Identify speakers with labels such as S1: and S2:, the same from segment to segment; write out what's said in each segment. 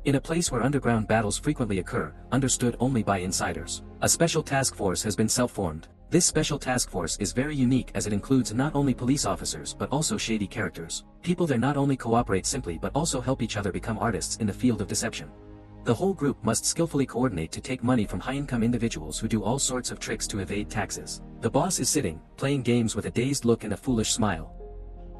S1: In a place where underground battles frequently occur, understood only by insiders, a special task force has been self-formed. This special task force is very unique as it includes not only police officers but also shady characters. People there not only cooperate simply but also help each other become artists in the field of deception. The whole group must skillfully coordinate to take money from high-income individuals who do all sorts of tricks to evade taxes. The boss is sitting, playing games with a dazed look and a foolish smile.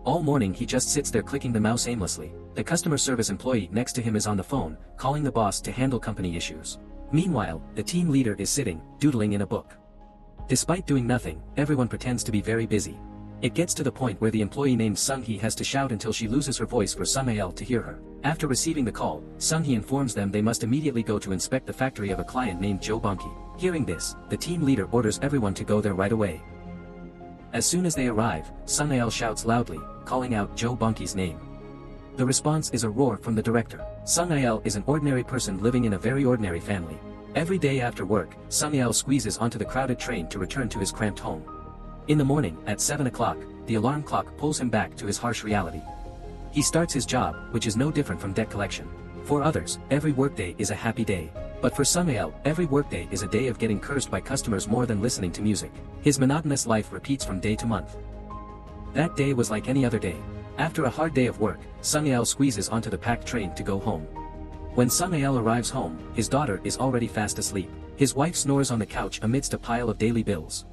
S1: All morning he just sits there clicking the mouse aimlessly. The customer service employee next to him is on the phone, calling the boss to handle company issues. Meanwhile, the team leader is sitting, doodling in a book. Despite doing nothing, everyone pretends to be very busy. It gets to the point where the employee named Sung-hee has to shout until she loses her voice for Sung-ael to hear her. After receiving the call, Sung-hee informs them they must immediately go to inspect the factory of a client named Jo Bunky. Hearing this, the team leader orders everyone to go there right away. As soon as they arrive, Sung-ael shouts loudly, calling out Jo Bunky's name. The response is a roar from the director. Sung-ael is an ordinary person living in a very ordinary family. Every day after work, Sung-ael squeezes onto the crowded train to return to his cramped home. In the morning, at 7 o'clock, the alarm clock pulls him back to his harsh reality. He starts his job, which is no different from debt collection. For others, every workday is a happy day. But for Sung-ael, every workday is a day of getting cursed by customers more than listening to music. His monotonous life repeats from day to month. That day was like any other day. After a hard day of work, Sung-ael squeezes onto the packed train to go home. When Sung-ael arrives home, his daughter is already fast asleep. His wife snores on the couch amidst a pile of daily bills.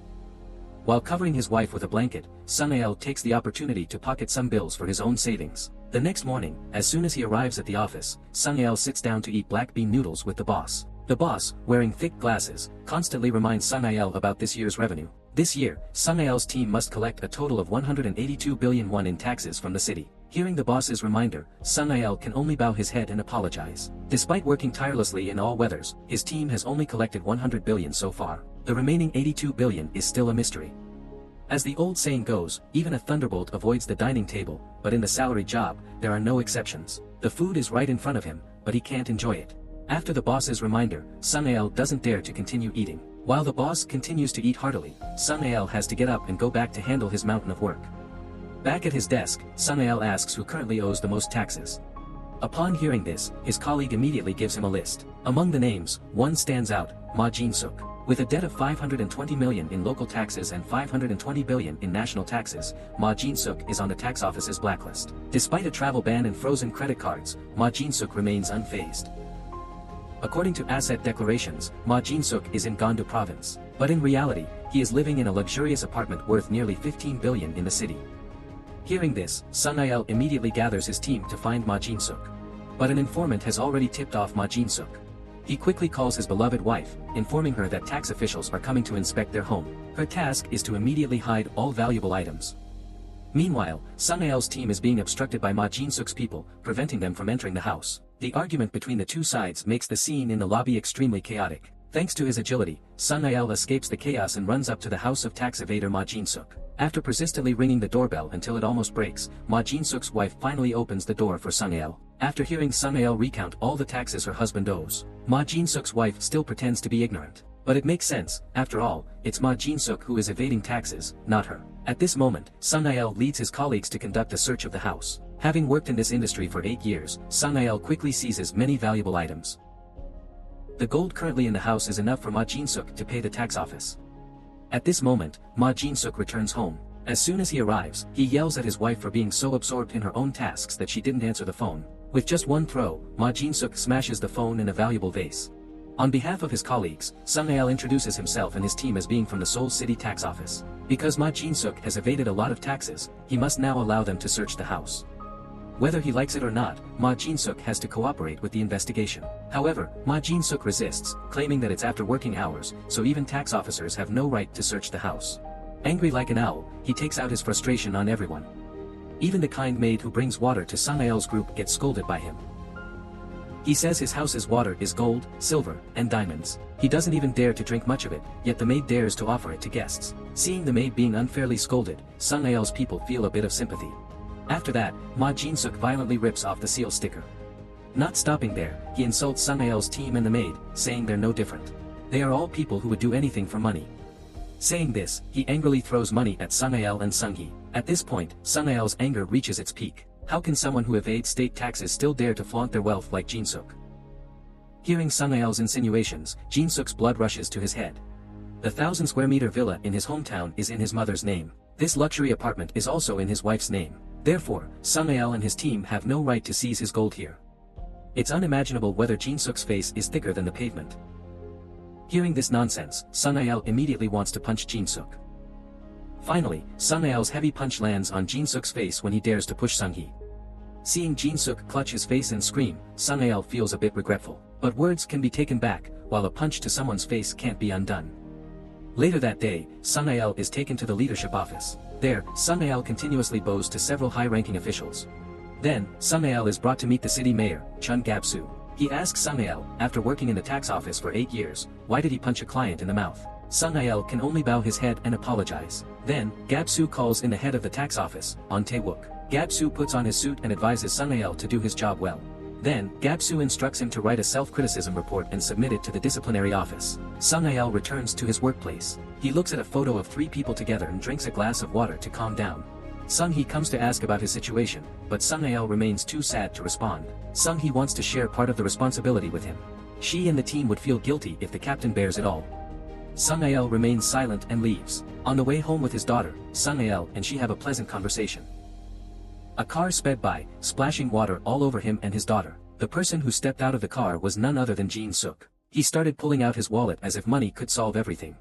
S1: While covering his wife with a blanket, Sung-ael takes the opportunity to pocket some bills for his own savings. The next morning, as soon as he arrives at the office, Sung-ael sits down to eat black bean noodles with the boss. The boss, wearing thick glasses, constantly reminds Sung-ael about this year's revenue. This year, Sung-ael's team must collect a total of 182 billion won in taxes from the city. Hearing the boss's reminder, Sung-ael can only bow his head and apologize. Despite working tirelessly in all weathers, his team has only collected 100 billion so far. The remaining 82 billion is still a mystery. As the old saying goes, even a thunderbolt avoids the dining table, but in the salaried job, there are no exceptions. The food is right in front of him, but he can't enjoy it. After the boss's reminder, Sung-ael doesn't dare to continue eating. While the boss continues to eat heartily, Sung-ael has to get up and go back to handle his mountain of work. Back at his desk, Sung-ael asks who currently owes the most taxes. Upon hearing this, his colleague immediately gives him a list. Among the names, one stands out, Ma Jin-suk. With a debt of 520 million in local taxes and 520 billion in national taxes, Ma Jin-suk is on the tax office's blacklist. Despite a travel ban and frozen credit cards, Ma Jin-suk remains unfazed. According to asset declarations, Ma Jin-suk is in Gangdu province. But in reality, he is living in a luxurious apartment worth nearly 15 billion in the city. Hearing this, Sung-ael immediately gathers his team to find Ma Jin-suk. But an informant has already tipped off Ma Jin-suk. He quickly calls his beloved wife, informing her that tax officials are coming to inspect their home. Her task is to immediately hide all valuable items. Meanwhile, Sung-ael's team is being obstructed by Ma Jin-suk's people, preventing them from entering the house. The argument between the two sides makes the scene in the lobby extremely chaotic. Thanks to his agility, Sung-ael escapes the chaos and runs up to the house of tax evader Ma Jin-suk. After persistently ringing the doorbell until it almost breaks, Ma Jin-suk's wife finally opens the door for Sung-ael. After hearing Sung-ael recount all the taxes her husband owes, Ma Jin-suk's wife still pretends to be ignorant. But it makes sense, after all, it's Ma Jin-suk who is evading taxes, not her. At this moment, Sung-ael leads his colleagues to conduct a search of the house. Having worked in this industry for 8 years, Sung-ael quickly seizes many valuable items. The gold currently in the house is enough for Ma Jin-suk to pay the tax office. At this moment, Ma Jin-suk returns home. As soon as he arrives, he yells at his wife for being so absorbed in her own tasks that she didn't answer the phone. With just one throw, Ma Jin-suk smashes the phone and a valuable vase. On behalf of his colleagues, Sung-ael introduces himself and his team as being from the Seoul City Tax Office. Because Ma Jin-suk has evaded a lot of taxes, he must now allow them to search the house. Whether he likes it or not, Ma Jin-suk has to cooperate with the investigation. However, Ma Jin-suk resists, claiming that it's after working hours, so even tax officers have no right to search the house. Angry like an owl, he takes out his frustration on everyone. Even the kind maid who brings water to Sung-ael's group gets scolded by him. He says his house's water is gold, silver, and diamonds. He doesn't even dare to drink much of it, yet the maid dares to offer it to guests. Seeing the maid being unfairly scolded, Sung-ael's people feel a bit of sympathy. After that, Ma Jin-suk violently rips off the seal sticker. Not stopping there, he insults Sung-ael's team and the maid, saying they're no different. They are all people who would do anything for money. Saying this, he angrily throws money at Sung-ael and Sung-hee. At this point, Sung-ael's anger reaches its peak. How can someone who evades state taxes still dare to flaunt their wealth like Jin-suk? Hearing Sung-ail's insinuations, Jin-suk's blood rushes to his head. The 1,000-square-meter villa in his hometown is in his mother's name. This luxury apartment is also in his wife's name. Therefore, Sung-ail and his team have no right to seize his gold here. It's unimaginable whether Jin-suk's face is thicker than the pavement. Hearing this nonsense, Sung-ail immediately wants to punch Jin-suk. Finally, Sung-ail's heavy punch lands on Jin-suk's face when he dares to push Sung-hee. Seeing Jin-suk clutch his face and scream, Sung-ail feels a bit regretful. But words can be taken back, while a punch to someone's face can't be undone. Later that day, Sung-ail is taken to the leadership office. There, Sung-ail continuously bows to several high-ranking officials. Then, Sung-ail is brought to meet the city mayor, Chun Gab-soo. He asks Sung-ail, after working in the tax office for 8 years, why did he punch a client in the mouth? Sung-ail can only bow his head and apologize. Then, Gab-soo calls in the head of the tax office, On Tae-wook. Gab-soo puts on his suit and advises Sung-ail to do his job well. Then, Gab-soo instructs him to write a self-criticism report and submit it to the disciplinary office. Sung-ail returns to his workplace. He looks at a photo of 3 people together and drinks a glass of water to calm down. Sung-hee comes to ask about his situation, but Sung-ail remains too sad to respond. Sung-hee wants to share part of the responsibility with him. She and the team would feel guilty if the captain bears it all. Sung-ail remains silent and leaves. On the way home with his daughter, Sung-ail and she have a pleasant conversation. A car sped by, splashing water all over him and his daughter. The person who stepped out of the car was none other than Jin-suk. He started pulling out his wallet as if money could solve everything.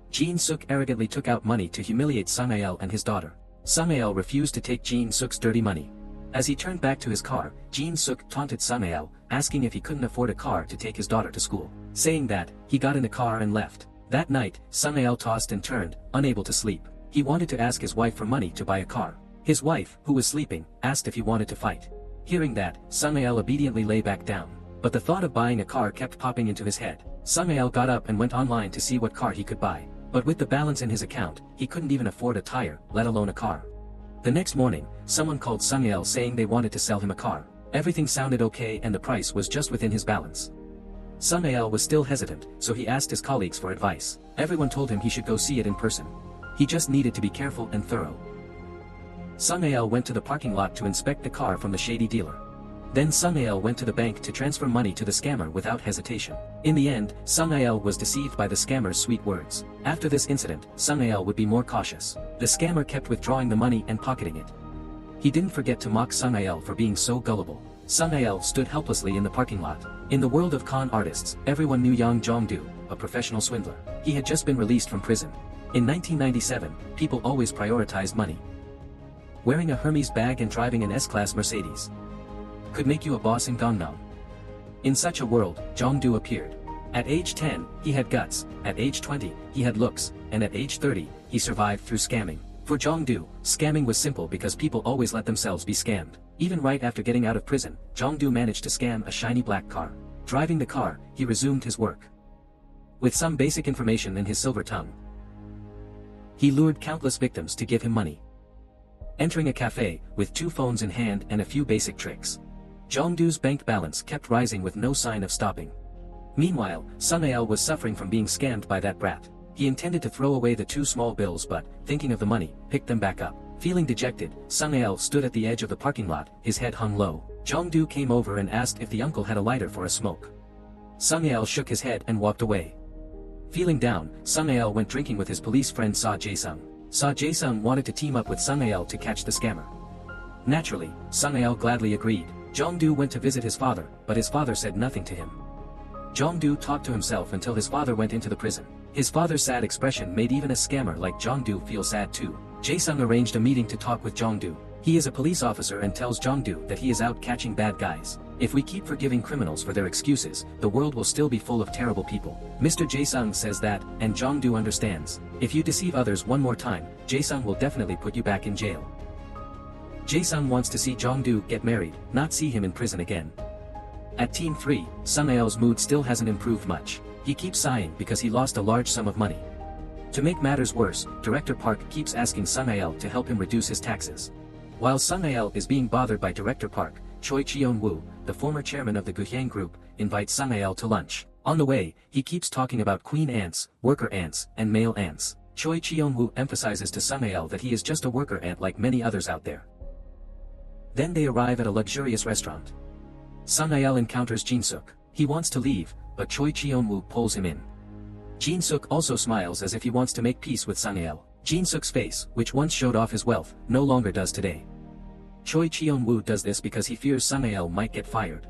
S1: Jin-suk arrogantly took out money to humiliate Sung-ail and his daughter. Sung-ail refused to take Jin-suk's dirty money. As he turned back to his car, Jin-suk taunted Sung-ail, asking if he couldn't afford a car to take his daughter to school. Saying that, he got in the car and left. That night, Sung-ail tossed and turned, unable to sleep. He wanted to ask his wife for money to buy a car. His wife, who was sleeping, asked if he wanted to fight. Hearing that, Sung-ail obediently lay back down. But the thought of buying a car kept popping into his head. Sung-ail got up and went online to see what car he could buy. But with the balance in his account, he couldn't even afford a tire, let alone a car. The next morning, someone called Sung-ail saying they wanted to sell him a car. Everything sounded okay and the price was just within his balance. Sung-ail was still hesitant, so he asked his colleagues for advice. Everyone told him he should go see it in person. He just needed to be careful and thorough. Sung-ail went to the parking lot to inspect the car from the shady dealer. Then Sung-ail went to the bank to transfer money to the scammer without hesitation. In the end, Sung-ail was deceived by the scammer's sweet words. After this incident, Sung-ail would be more cautious. The scammer kept withdrawing the money and pocketing it. He didn't forget to mock Sung-ail for being so gullible. Sung-ail stood helplessly in the parking lot. In the world of con artists, everyone knew Jung-du, a professional swindler. He had just been released from prison. In 1997, people always prioritized money. Wearing a Hermes bag and driving an S-Class Mercedes could make you a boss in Gangnam. In such a world, Jung-du appeared. At age 10, he had guts, at age 20, he had looks, and at age 30, he survived through scamming. For Jung-du, scamming was simple because people always let themselves be scammed. Even right after getting out of prison, Jung-du managed to scam a shiny black car. Driving the car, he resumed his work. With some basic information in his silver tongue, he lured countless victims to give him money. Entering a cafe, with 2 phones in hand and a few basic tricks, Jung-du's bank balance kept rising with no sign of stopping. Meanwhile, Sung-ail was suffering from being scammed by that brat. He intended to throw away the 2 small bills but, thinking of the money, picked them back up. Feeling dejected, Sung-ail stood at the edge of the parking lot, his head hung low. Jung-du came over and asked if the uncle had a lighter for a smoke. Sung-ail shook his head and walked away. Feeling down, Sung-ail went drinking with his police friend Seo Jae-sung. Seo Jae-sung wanted to team up with Sung-ail to catch the scammer. Naturally, Sung-ail gladly agreed. Jung-du went to visit his father, but his father said nothing to him. Jung-du talked to himself until his father went into the prison. His father's sad expression made even a scammer like Jung-du feel sad too. Jae-sung arranged a meeting to talk with Jung-du. He is a police officer and tells Jung-du that he is out catching bad guys. If we keep forgiving criminals for their excuses, the world will still be full of terrible people. Mr. Jae-sung says that, and Jung-du understands. If you deceive others one more time, Jae-sung will definitely put you back in jail. Jae-sung wants to see Jung-du get married, not see him in prison again. At Team 3, Sung-ail's mood still hasn't improved much. He keeps sighing because he lost a large sum of money. To make matters worse, Director Park keeps asking Sung-ail to help him reduce his taxes. While Sung-ail is being bothered by Director Park, Choi Cheon-woo, the former chairman of the Guhyang Group, invites Sung-ail to lunch. On the way, he keeps talking about queen ants, worker ants, and male ants. Choi Cheon-woo emphasizes to Sung-ail that he is just a worker ant like many others out there. Then they arrive at a luxurious restaurant. Sung-ail encounters Jin-suk. He wants to leave, but Choi Cheon-woo pulls him in. Jin-suk also smiles as if he wants to make peace with Sang-il. Jin-suk's face, which once showed off his wealth, no longer does today. Choi Cheon-woo does this because he fears Sang-il might get fired.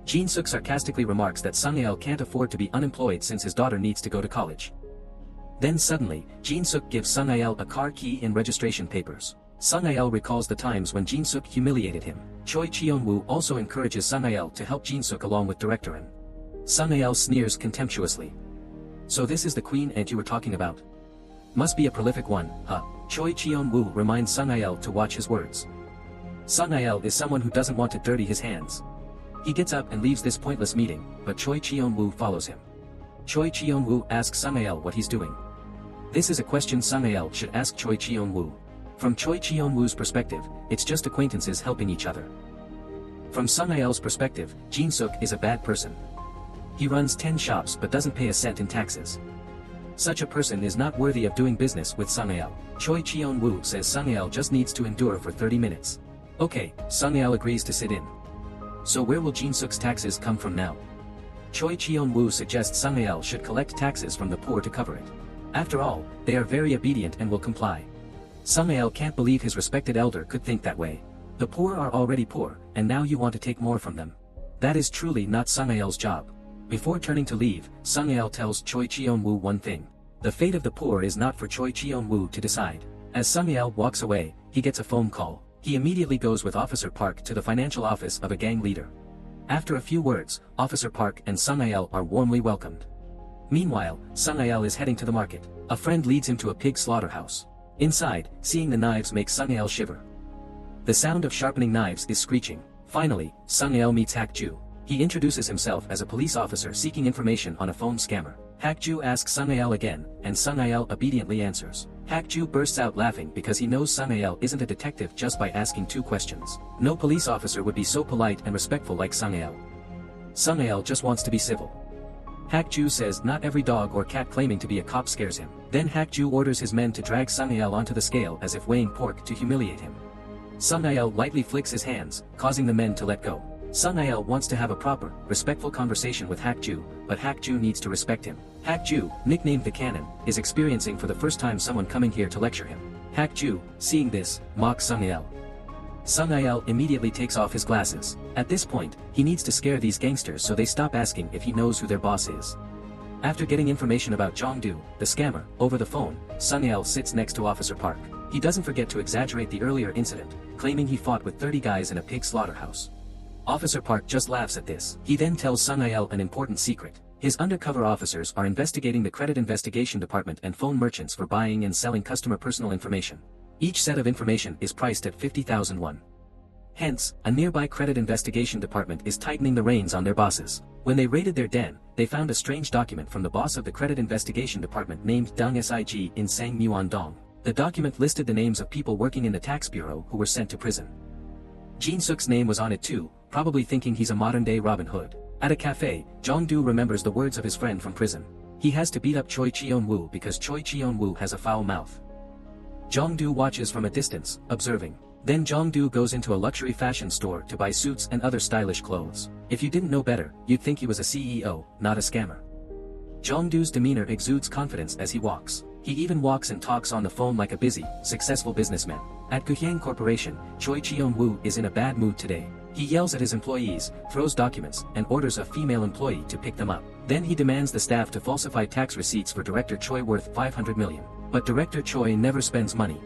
S1: Jin-suk sarcastically remarks that Sang-il can't afford to be unemployed since his daughter needs to go to college. Then suddenly, Jin-suk gives Sang-il a car key and registration papers. Sang-il recalls the times when Jin-suk humiliated him. Choi Cheon-woo also encourages Sang-il to help Jin-suk along with Director An. Sang-il sneers contemptuously. "So this is the queen ant you were talking about? Must be a prolific one, huh?" Choi Cheon-woo reminds Sang-il to watch his words. Sang-il is someone who doesn't want to dirty his hands. He gets up and leaves this pointless meeting, but Choi Cheon-woo follows him. Choi Cheon-woo asks Sang-il what he's doing. This is a question Sang-il should ask Choi Cheon-woo. From Choi Cheon-woo's perspective, it's just acquaintances helping each other. From Sang-il's perspective, Jin-suk is a bad person. He runs 10 shops but doesn't pay a cent in taxes. Such a person is not worthy of doing business with Sang-il. Choi Cheon-woo says Sang-il just needs to endure for 30 minutes. Okay, Sang-il agrees to sit in. So where will Jin-suk's taxes come from now? Choi Cheon-woo suggests Sang-il should collect taxes from the poor to cover it. After all, they are very obedient and will comply. Sang-il can't believe his respected elder could think that way. The poor are already poor, and now you want to take more from them. That is truly not Sang-il's job. Before turning to leave, Sang-il tells Choi Cheon-woo one thing. The fate of the poor is not for Choi Cheon-woo to decide. As Sang-il walks away, he gets a phone call. He immediately goes with Officer Park to the financial office of a gang leader. After a few words, Officer Park and Sang-il are warmly welcomed. Meanwhile, Sang-il is heading to the market. A friend leads him to a pig slaughterhouse. Inside, seeing the knives makes Sang-il shiver. The sound of sharpening knives is screeching. Finally, Sang-il meets Hak-ju. He introduces himself as a police officer seeking information on a phone scammer. Hak-ju asks Sang-il again, and Sang-il obediently answers. Hak-ju bursts out laughing because he knows Sang-il isn't a detective just by asking 2 questions. No police officer would be so polite and respectful like Sang-il. Sang-il just wants to be civil. Hak-ju says not every dog or cat claiming to be a cop scares him. Then Hak-ju orders his men to drag Sang-il onto the scale as if weighing pork to humiliate him. Sang-il lightly flicks his hands, causing the men to let go. Sang-il wants to have a proper, respectful conversation with Hak-ju, but Hak-ju needs to respect him. Hak-ju, nicknamed the Cannon, is experiencing for the first time someone coming here to lecture him. Hak-ju, seeing this, mocks Sang-il. Sang-il immediately takes off his glasses. At this point, he needs to scare these gangsters so they stop asking if he knows who their boss is. After getting information about Jung-du, the scammer, over the phone, Sang-il sits next to Officer Park. He doesn't forget to exaggerate the earlier incident, claiming he fought with 30 guys in a pig slaughterhouse. Officer Park just laughs at this. He then tells Sang-il an important secret. His undercover officers are investigating the Credit Investigation Department and phone merchants for buying and selling customer personal information. Each set of information is priced at 50,000 won. Hence, a nearby Credit Investigation Department is tightening the reins on their bosses. When they raided their den, they found a strange document from the boss of the Credit Investigation Department named Dong Sig in Sangmuan-dong. The document listed the names of people working in the tax bureau who were sent to prison. Jin-suk's name was on it too, probably thinking he's a modern-day Robin Hood. At a cafe, Jung-du remembers the words of his friend from prison. He has to beat up Choi Cheon-woo because Choi Cheon-woo has a foul mouth. Jung-du watches from a distance, observing. Then Jung-du goes into a luxury fashion store to buy suits and other stylish clothes. If you didn't know better, you'd think he was a CEO, not a scammer. Jung-du's demeanor exudes confidence as he walks. He even walks and talks on the phone like a busy, successful businessman. At Guhyang Corporation, Choi Cheon-woo is in a bad mood today. He yells at his employees, throws documents, and orders a female employee to pick them up. Then he demands the staff to falsify tax receipts for Director Choi worth 500 million. But Director Choi never spends money.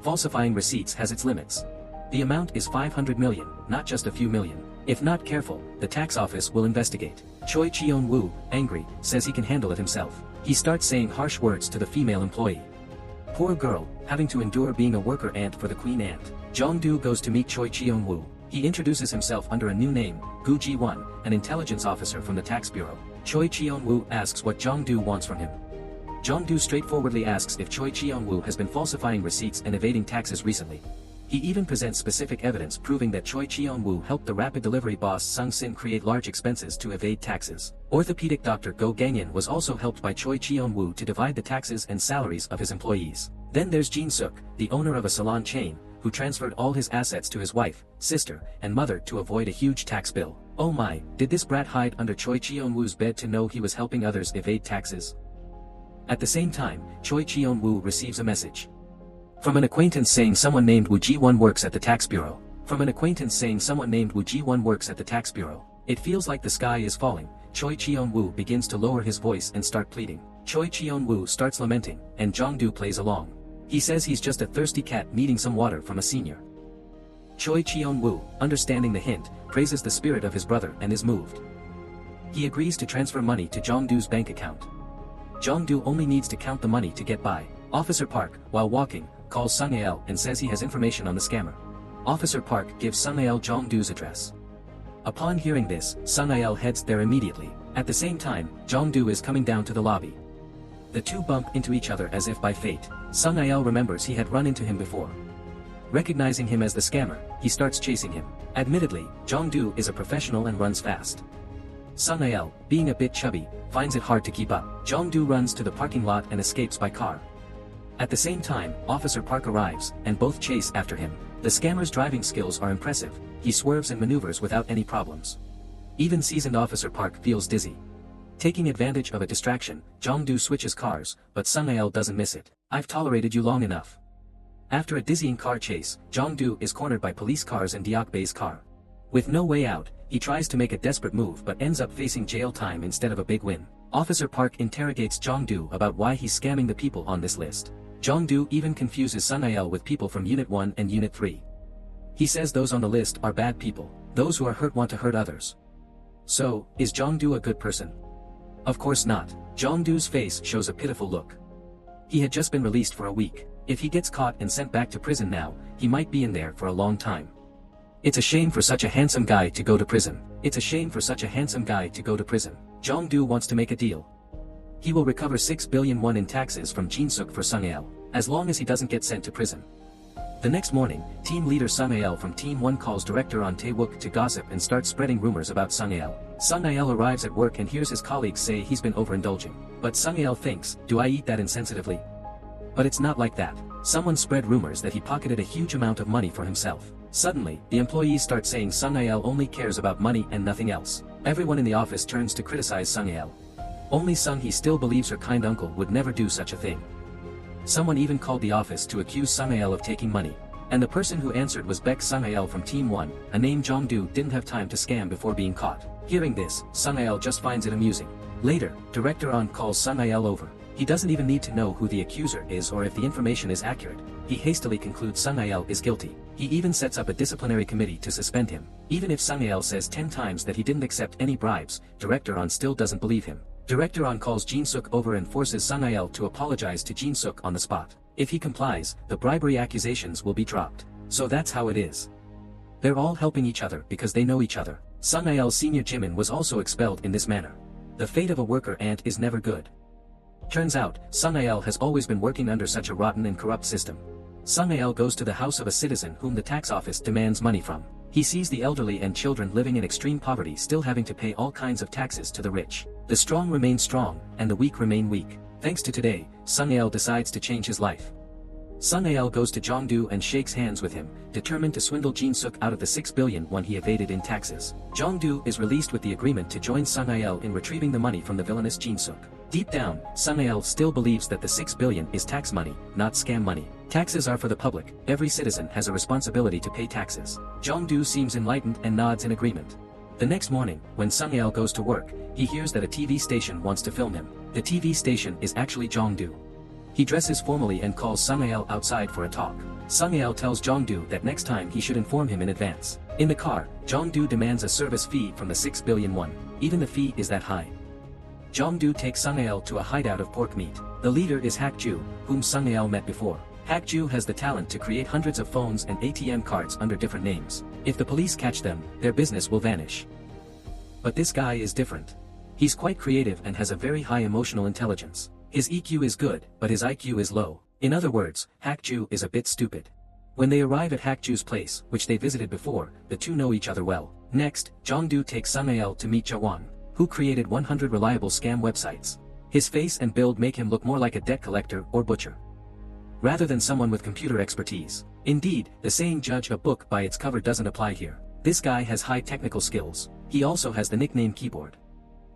S1: Falsifying receipts has its limits. The amount is 500 million, not just a few million. If not careful, the tax office will investigate. Choi Cheon-woo, angry, says he can handle it himself. He starts saying harsh words to the female employee. Poor girl, having to endure being a worker ant for the queen ant. Jung-du goes to meet Choi Cheon-woo. He introduces himself under a new name, Gu Ji-won, an intelligence officer from the tax bureau. Choi Cheon-woo asks what Jung-du wants from him. Jung-du straightforwardly asks if Choi Cheon-woo has been falsifying receipts and evading taxes recently. He even presents specific evidence proving that Choi Cheon-woo helped the rapid delivery boss Sung Sin create large expenses to evade taxes. Orthopedic doctor Go Gangin was also helped by Choi Cheon-woo to divide the taxes and salaries of his employees. Then there's Jin-suk, the owner of a salon chain, who transferred all his assets to his wife, sister, and mother to avoid a huge tax bill. Oh my, did this brat hide under Choi Cheon-woo's bed to know he was helping others evade taxes? At the same time, Choi Cheon-woo receives a message from an acquaintance saying someone named Woo Ji-won works at the tax bureau. It feels like the sky is falling. Choi Cheon-woo begins to lower his voice and start pleading. Choi Cheon-woo starts lamenting, and Jung-du plays along. He says he's just a thirsty cat needing some water from a senior. Choi Cheon-woo, understanding the hint, praises the spirit of his brother and is moved. He agrees to transfer money to Jung-du's bank account. Jung-du only needs to count the money to get by. Officer Park, while walking, calls Sung-ael and says he has information on the scammer. Officer Park gives Sung-ael Jung-du's address. Upon hearing this, Sung-ael heads there immediately. At the same time, Jung-du is coming down to the lobby. The two bump into each other as if by fate. Sung-ael remembers he had run into him before. Recognizing him as the scammer, he starts chasing him. Admittedly, Jung-du is a professional and runs fast. Sung-ael, being a bit chubby, finds it hard to keep up. Jung-du runs to the parking lot and escapes by car. At the same time, Officer Park arrives, and both chase after him. The scammer's driving skills are impressive. He swerves and maneuvers without any problems. Even seasoned Officer Park feels dizzy. Taking advantage of a distraction, Jung-du switches cars, but Sung-ael doesn't miss it. "I've tolerated you long enough." After a dizzying car chase, Jung-du is cornered by police cars and Deok Bae's car. With no way out, he tries to make a desperate move but ends up facing jail time instead of a big win. Officer Park interrogates Jung-du about why he's scamming the people on this list. Jung-du even confuses Sung-ael with people from Unit 1 and Unit 3. He says those on the list are bad people. Those who are hurt want to hurt others. So, is Jung-du a good person? Of course not. Jung-du's face shows a pitiful look. He had just been released for a week. If he gets caught and sent back to prison now, he might be in there for a long time. It's a shame for such a handsome guy to go to prison. Jung-du wants to make a deal. He will recover 6 billion won in taxes from Jin-suk for Sung-ael, as long as he doesn't get sent to prison. The next morning, team leader Sung-ael from Team 1 calls director On Tae-wook to gossip and starts spreading rumors about Sung-ael. Sung-ael arrives at work and hears his colleagues say he's been overindulging. But Sung-ael thinks, do I eat that insensitively? But it's not like that. Someone spread rumors that he pocketed a huge amount of money for himself. Suddenly, the employees start saying Sung-ael only cares about money and nothing else. Everyone in the office turns to criticize Sung-ael. Only Sung-hee still believes her kind uncle would never do such a thing. Someone even called the office to accuse Sung-ael of taking money. And the person who answered was Baek Sung-ael from Team 1, a name Jung-du didn't have time to scam before being caught. Hearing this, Sung-ael just finds it amusing. Later, Director On calls Sung-ael over. He doesn't even need to know who the accuser is or if the information is accurate. He hastily concludes Sung-ael is guilty. He even sets up a disciplinary committee to suspend him. Even if Sung-ael says 10 times that he didn't accept any bribes, Director On still doesn't believe him. Director On calls Jin-suk over and forces Sung-ael to apologize to Jin-suk on the spot. If he complies, the bribery accusations will be dropped. So that's how it is. They're all helping each other because they know each other. Sung-ael's senior Jimin was also expelled in this manner. The fate of a worker ant is never good. Turns out, Sung-ael has always been working under such a rotten and corrupt system. Sung-ael goes to the house of a citizen whom the tax office demands money from. He sees the elderly and children living in extreme poverty still having to pay all kinds of taxes to the rich. The strong remain strong, and the weak remain weak. Thanks to today, Sung-ael decides to change his life. Sung-ael goes to Jung-du and shakes hands with him, determined to swindle Jin-suk out of the 6 billion won he evaded in taxes. Jung-du is released with the agreement to join Sung-ael in retrieving the money from the villainous Jin-suk. Deep down, Sung-ael still believes that the 6 billion is tax money, not scam money. Taxes are for the public. Every citizen has a responsibility to pay taxes. Jung-du seems enlightened and nods in agreement. The next morning, when Sung-ael goes to work, he hears that a TV station wants to film him. The TV station is actually Jung-du. He dresses formally and calls Sung-ael outside for a talk. Sung-ael tells Jung-du that next time he should inform him in advance. In the car, Jung-du demands a service fee from the 6 billion won. Even the fee is that high. Jung-du takes Sung-ael to a hideout of pork meat. The leader is Hak-ju, whom Sung-ael met before. Hak-ju has the talent to create hundreds of phones and ATM cards under different names. If the police catch them, their business will vanish. But this guy is different. He's quite creative and has a very high emotional intelligence. His EQ is good, but his IQ is low. In other words, Hak-ju is a bit stupid. When they arrive at Hak-ju's place, which they visited before, the two know each other well. Next, Jung-du takes Sung-ael to meet Ja-won, who created 100 reliable scam websites. His face and build make him look more like a debt collector or butcher, rather than someone with computer expertise. Indeed, the saying judge a book by its cover doesn't apply here. This guy has high technical skills. He also has the nickname Keyboard.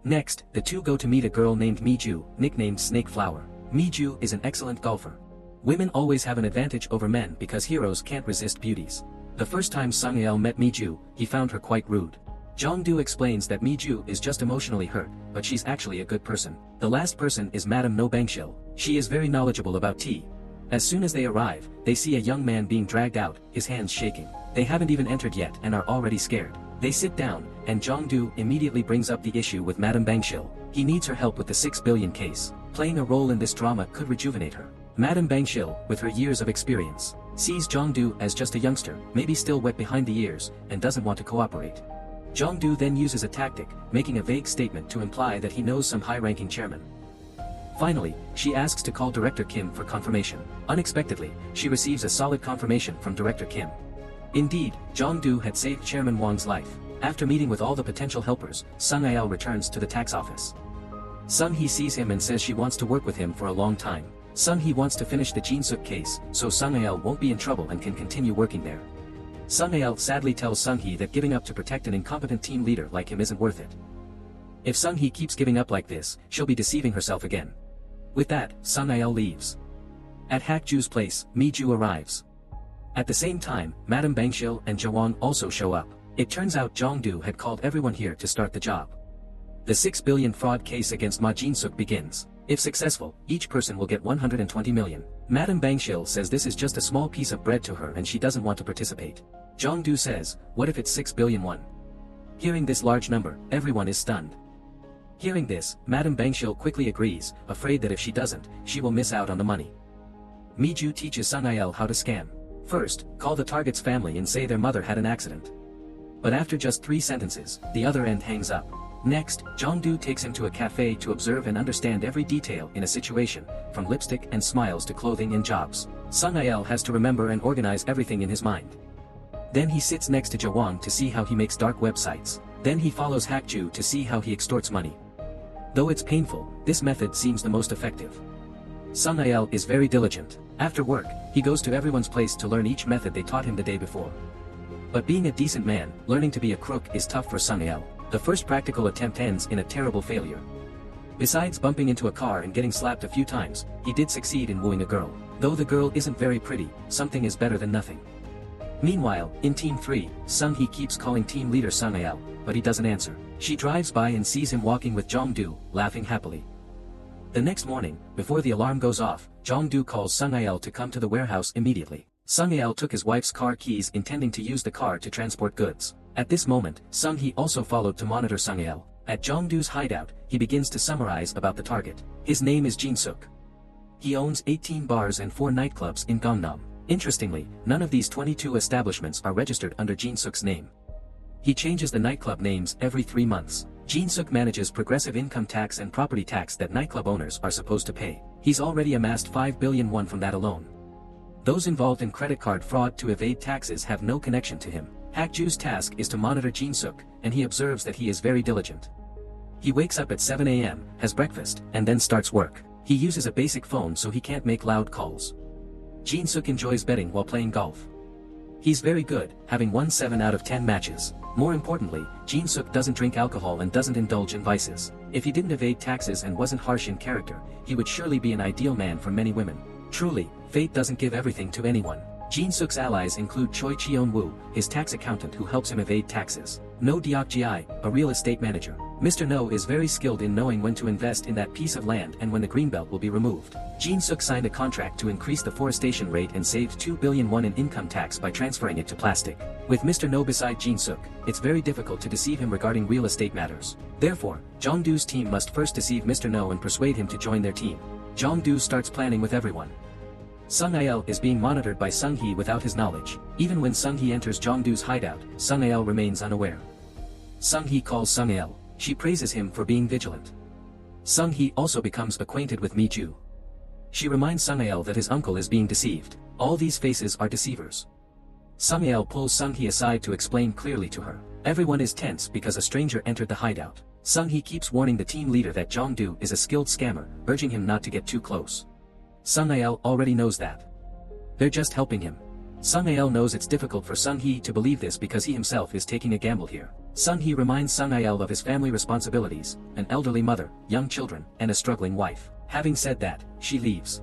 S1: Next, the two go to meet a girl named Mi-ju, nicknamed Snake Flower. Mi-ju is an excellent golfer. Women always have an advantage over men because heroes can't resist beauties. The first time Sung-il met Mi-ju, he found her quite rude. Jung-du explains that Mi-ju is just emotionally hurt, but she's actually a good person. The last person is Madame No Bangshil. She is very knowledgeable about tea. As soon as they arrive, they see a young man being dragged out, his hands shaking. They haven't even entered yet and are already scared. They sit down, and Jung-du immediately brings up the issue with Madame Bangshil. He needs her help with the 6 billion case. Playing a role in this drama could rejuvenate her. Madame Bangshil, with her years of experience, sees Jung-du as just a youngster, maybe still wet behind the ears, and doesn't want to cooperate. Jung-du then uses a tactic, making a vague statement to imply that he knows some high-ranking chairman. Finally, she asks to call Director Kim for confirmation. Unexpectedly, she receives a solid confirmation from Director Kim. Indeed, Jung-du had saved Chairman Wang's life. After meeting with all the potential helpers, Sung-il returns to the tax office. Sung-hee sees him and says she wants to work with him for a long time. Sung-hee wants to finish the Jin-suk case, so Sung-il won't be in trouble and can continue working there. Sung-il sadly tells Sung-hee that giving up to protect an incompetent team leader like him isn't worth it. If Sung-hee keeps giving up like this, she'll be deceiving herself again. With that, Sung-il leaves. At Hak-ju's place, Mi-ju arrives. At the same time, Madame Bangshil and Jawang also show up. It turns out Jung-du had called everyone here to start the job. The 6 billion fraud case against Ma Jin-suk begins. If successful, each person will get 120 million. Madame Bangshil says this is just a small piece of bread to her and she doesn't want to participate. Jung-du says, what if it's 6 billion won? Hearing this large number, everyone is stunned. Hearing this, Madame Bangshil quickly agrees, afraid that if she doesn't, she will miss out on the money. Mi-ju teaches Sung-il how to scam. First, call the target's family and say their mother had an accident. But after just 3 sentences, the other end hangs up. Next, Jung-du takes him to a cafe to observe and understand every detail in a situation, from lipstick and smiles to clothing and jobs. Sung-il has to remember and organize everything in his mind. Then he sits next to Jawang to see how he makes dark websites. Then he follows Hak-ju to see how he extorts money. Though it's painful, this method seems the most effective. Sung-il is very diligent. After work, he goes to everyone's place to learn each method they taught him the day before. But being a decent man, learning to be a crook is tough for Sung-il. The first practical attempt ends in a terrible failure. Besides bumping into a car and getting slapped a few times, he did succeed in wooing a girl. Though the girl isn't very pretty, something is better than nothing. Meanwhile, in Team 3, Sung-hee keeps calling team leader Sung-il, but he doesn't answer. She drives by and sees him walking with Jung-du, laughing happily. The next morning, before the alarm goes off, Jung-du calls Sung-il to come to the warehouse immediately. Sung-il took his wife's car keys intending to use the car to transport goods. At this moment, Sung-hee also followed to monitor Sung-il. At Jung-du's hideout, he begins to summarize about the target. His name is Jin-suk. He owns 18 bars and 4 nightclubs in Gangnam. Interestingly, none of these 22 establishments are registered under Jin-suk's name. He changes the nightclub names every 3 months. Jin-suk manages progressive income tax and property tax that nightclub owners are supposed to pay. He's already amassed 5 billion won from that alone. Those involved in credit card fraud to evade taxes have no connection to him. Hak-ju's task is to monitor Jin-suk, and he observes that he is very diligent. He wakes up at 7 a.m., has breakfast, and then starts work. He uses a basic phone so he can't make loud calls. Jin-suk enjoys betting while playing golf. He's very good, having won 7 out of 10 matches. More importantly, Jin-suk doesn't drink alcohol and doesn't indulge in vices. If he didn't evade taxes and wasn't harsh in character, he would surely be an ideal man for many women. Truly, fate doesn't give everything to anyone. Jin-suk's allies include Choi Cheon-woo, his tax accountant who helps him evade taxes. No Deok-ji, a real estate manager. Mr. No is very skilled in knowing when to invest in that piece of land and when the greenbelt will be removed. Jin-suk signed a contract to increase the forestation rate and saved 2 billion won in income tax by transferring it to plastic. With Mr. No beside Jin-suk, it's very difficult to deceive him regarding real estate matters. Therefore, Jung-du's team must first deceive Mr. No and persuade him to join their team. Jung-du starts planning with everyone. Sung-il is being monitored by Sung-hee without his knowledge. Even when Sung-hee enters Jung-du's hideout, Sung-il remains unaware. Sung-hee calls Sung-il. She praises him for being vigilant. Sung-hee also becomes acquainted with Mi-ju. She reminds Sung-il that his uncle is being deceived. All these faces are deceivers. Sung-il pulls Sung-hee aside to explain clearly to her. Everyone is tense because a stranger entered the hideout. Sung-hee keeps warning the team leader that Jung-du is a skilled scammer, urging him not to get too close. Sung-il already knows that. They're just helping him. Sung-il knows it's difficult for Sung-hee to believe this because he himself is taking a gamble here. Sung-hee reminds Sung-il of his family responsibilities, an elderly mother, young children, and a struggling wife. Having said that, she leaves.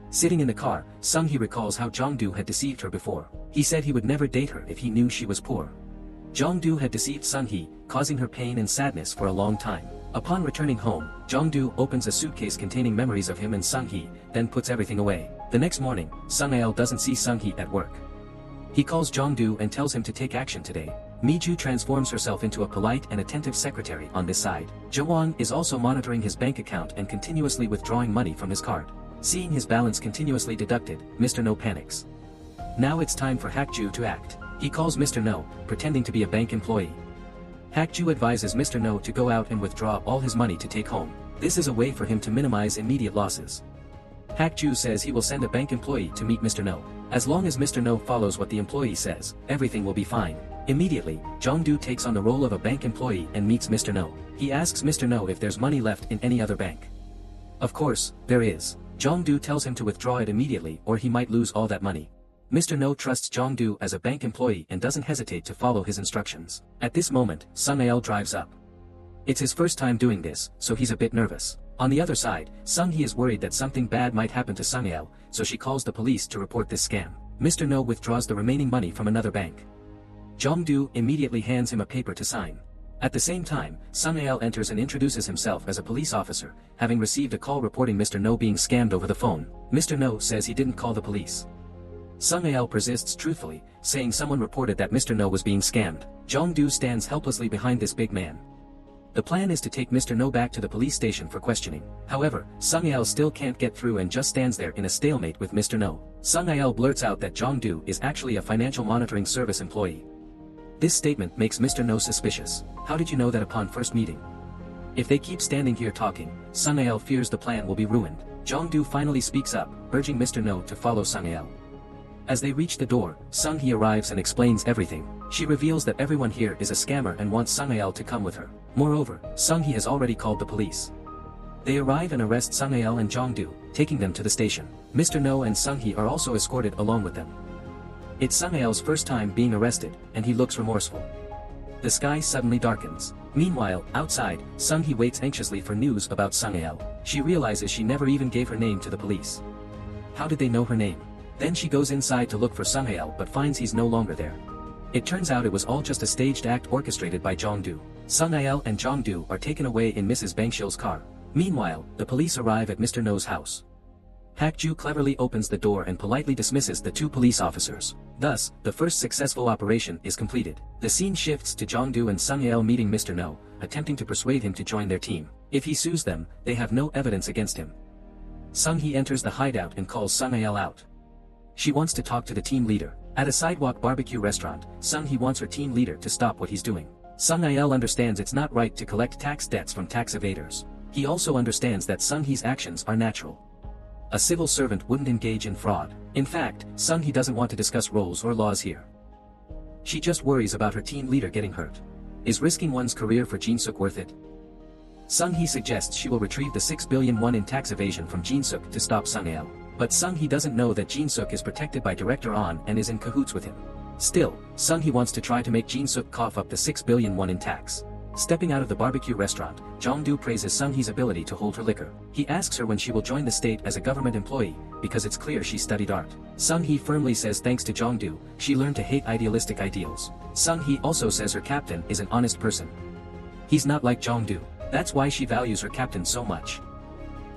S1: Sitting in the car, Sung-hee recalls how Jung-du had deceived her before. He said he would never date her if he knew she was poor. Jung-du had deceived Sung-hee, causing her pain and sadness for a long time. Upon returning home, Jung-du opens a suitcase containing memories of him and Sung-hee, then puts everything away. The next morning, Sung-il doesn't see Sung-hee at work. He calls Jung-du and tells him to take action today. Mi-ju transforms herself into a polite and attentive secretary on this side. Jo-won is also monitoring his bank account and continuously withdrawing money from his card. Seeing his balance continuously deducted, Mr. No panics. Now it's time for Hak-ju to act. He calls Mr. No, pretending to be a bank employee. Hak-ju advises Mr. No to go out and withdraw all his money to take home. This is a way for him to minimize immediate losses. Hak-ju says he will send a bank employee to meet Mr. No. As long as Mr. No follows what the employee says, everything will be fine. Immediately, Jung-du takes on the role of a bank employee and meets Mr. No. He asks Mr. No if there's money left in any other bank. Of course, there is. Jung-du tells him to withdraw it immediately or he might lose all that money. Mr. No trusts Jung-du as a bank employee and doesn't hesitate to follow his instructions. At this moment, Sung-il drives up. It's his first time doing this, so he's a bit nervous. On the other side, Sung-hee is worried that something bad might happen to Sung-il, so she calls the police to report this scam. Mr. No withdraws the remaining money from another bank. Jung-du immediately hands him a paper to sign. At the same time, Sung-il enters and introduces himself as a police officer, having received a call reporting Mr. No being scammed over the phone. Mr. No says he didn't call the police. Sung-il persists truthfully, saying someone reported that Mr. No was being scammed. Jung-du stands helplessly behind this big man. The plan is to take Mr. No back to the police station for questioning. However, Sung-il still can't get through and just stands there in a stalemate with Mr. No. Sung-il blurts out that Jung-du is actually a financial monitoring service employee. This statement makes Mr. No suspicious. How did you know that upon first meeting? If they keep standing here talking, Sung-il fears the plan will be ruined. Jung-du finally speaks up, urging Mr. No to follow Sung-il. As they reach the door, Sung-hee arrives and explains everything. She reveals that everyone here is a scammer and wants Sung-il to come with her. Moreover, Sung-hee has already called the police. They arrive and arrest Sung-il and Jung-du, taking them to the station. Mr. No and Sung-hee are also escorted along with them. It's Sung-il's first time being arrested, and he looks remorseful. The sky suddenly darkens. Meanwhile, outside, Sung-hee waits anxiously for news about Sung-il. She realizes she never even gave her name to the police. How did they know her name? Then she goes inside to look for Sung-il but finds he's no longer there. It turns out it was all just a staged act orchestrated by Jung-du. Sung-il and Jung-du are taken away in Mrs. Bangshil's car. Meanwhile, the police arrive at Mr. No's house. Hak-ju cleverly opens the door and politely dismisses the two police officers. Thus, the first successful operation is completed. The scene shifts to Jung-du and Sung-il meeting Mr. No, attempting to persuade him to join their team. If he sues them, they have no evidence against him. Sung-hee enters the hideout and calls Sung-il out. She wants to talk to the team leader. At a sidewalk barbecue restaurant, Sung-hee wants her team leader to stop what he's doing. Sung-il understands it's not right to collect tax debts from tax evaders. He also understands that Sung-hee's actions are natural. A civil servant wouldn't engage in fraud. In fact, Sung-hee doesn't want to discuss roles or laws here. She just worries about her team leader getting hurt. Is risking one's career for Jin-suk worth it? Sung-hee suggests she will retrieve the 6 billion won in tax evasion from Jin-suk to stop Sung-il. But Sung-hee doesn't know that Jin-suk is protected by Director An and is in cahoots with him. Still, Sung-hee wants to try to make Jin-suk cough up the 6 billion won in tax. Stepping out of the barbecue restaurant, Jung-du praises Sung-hee's ability to hold her liquor. He asks her when she will join the state as a government employee, because it's clear she studied art. Sung-hee firmly says thanks to Jung-du, she learned to hate idealistic ideals. Sung-hee also says her captain is an honest person. He's not like Jung-du. That's why she values her captain so much.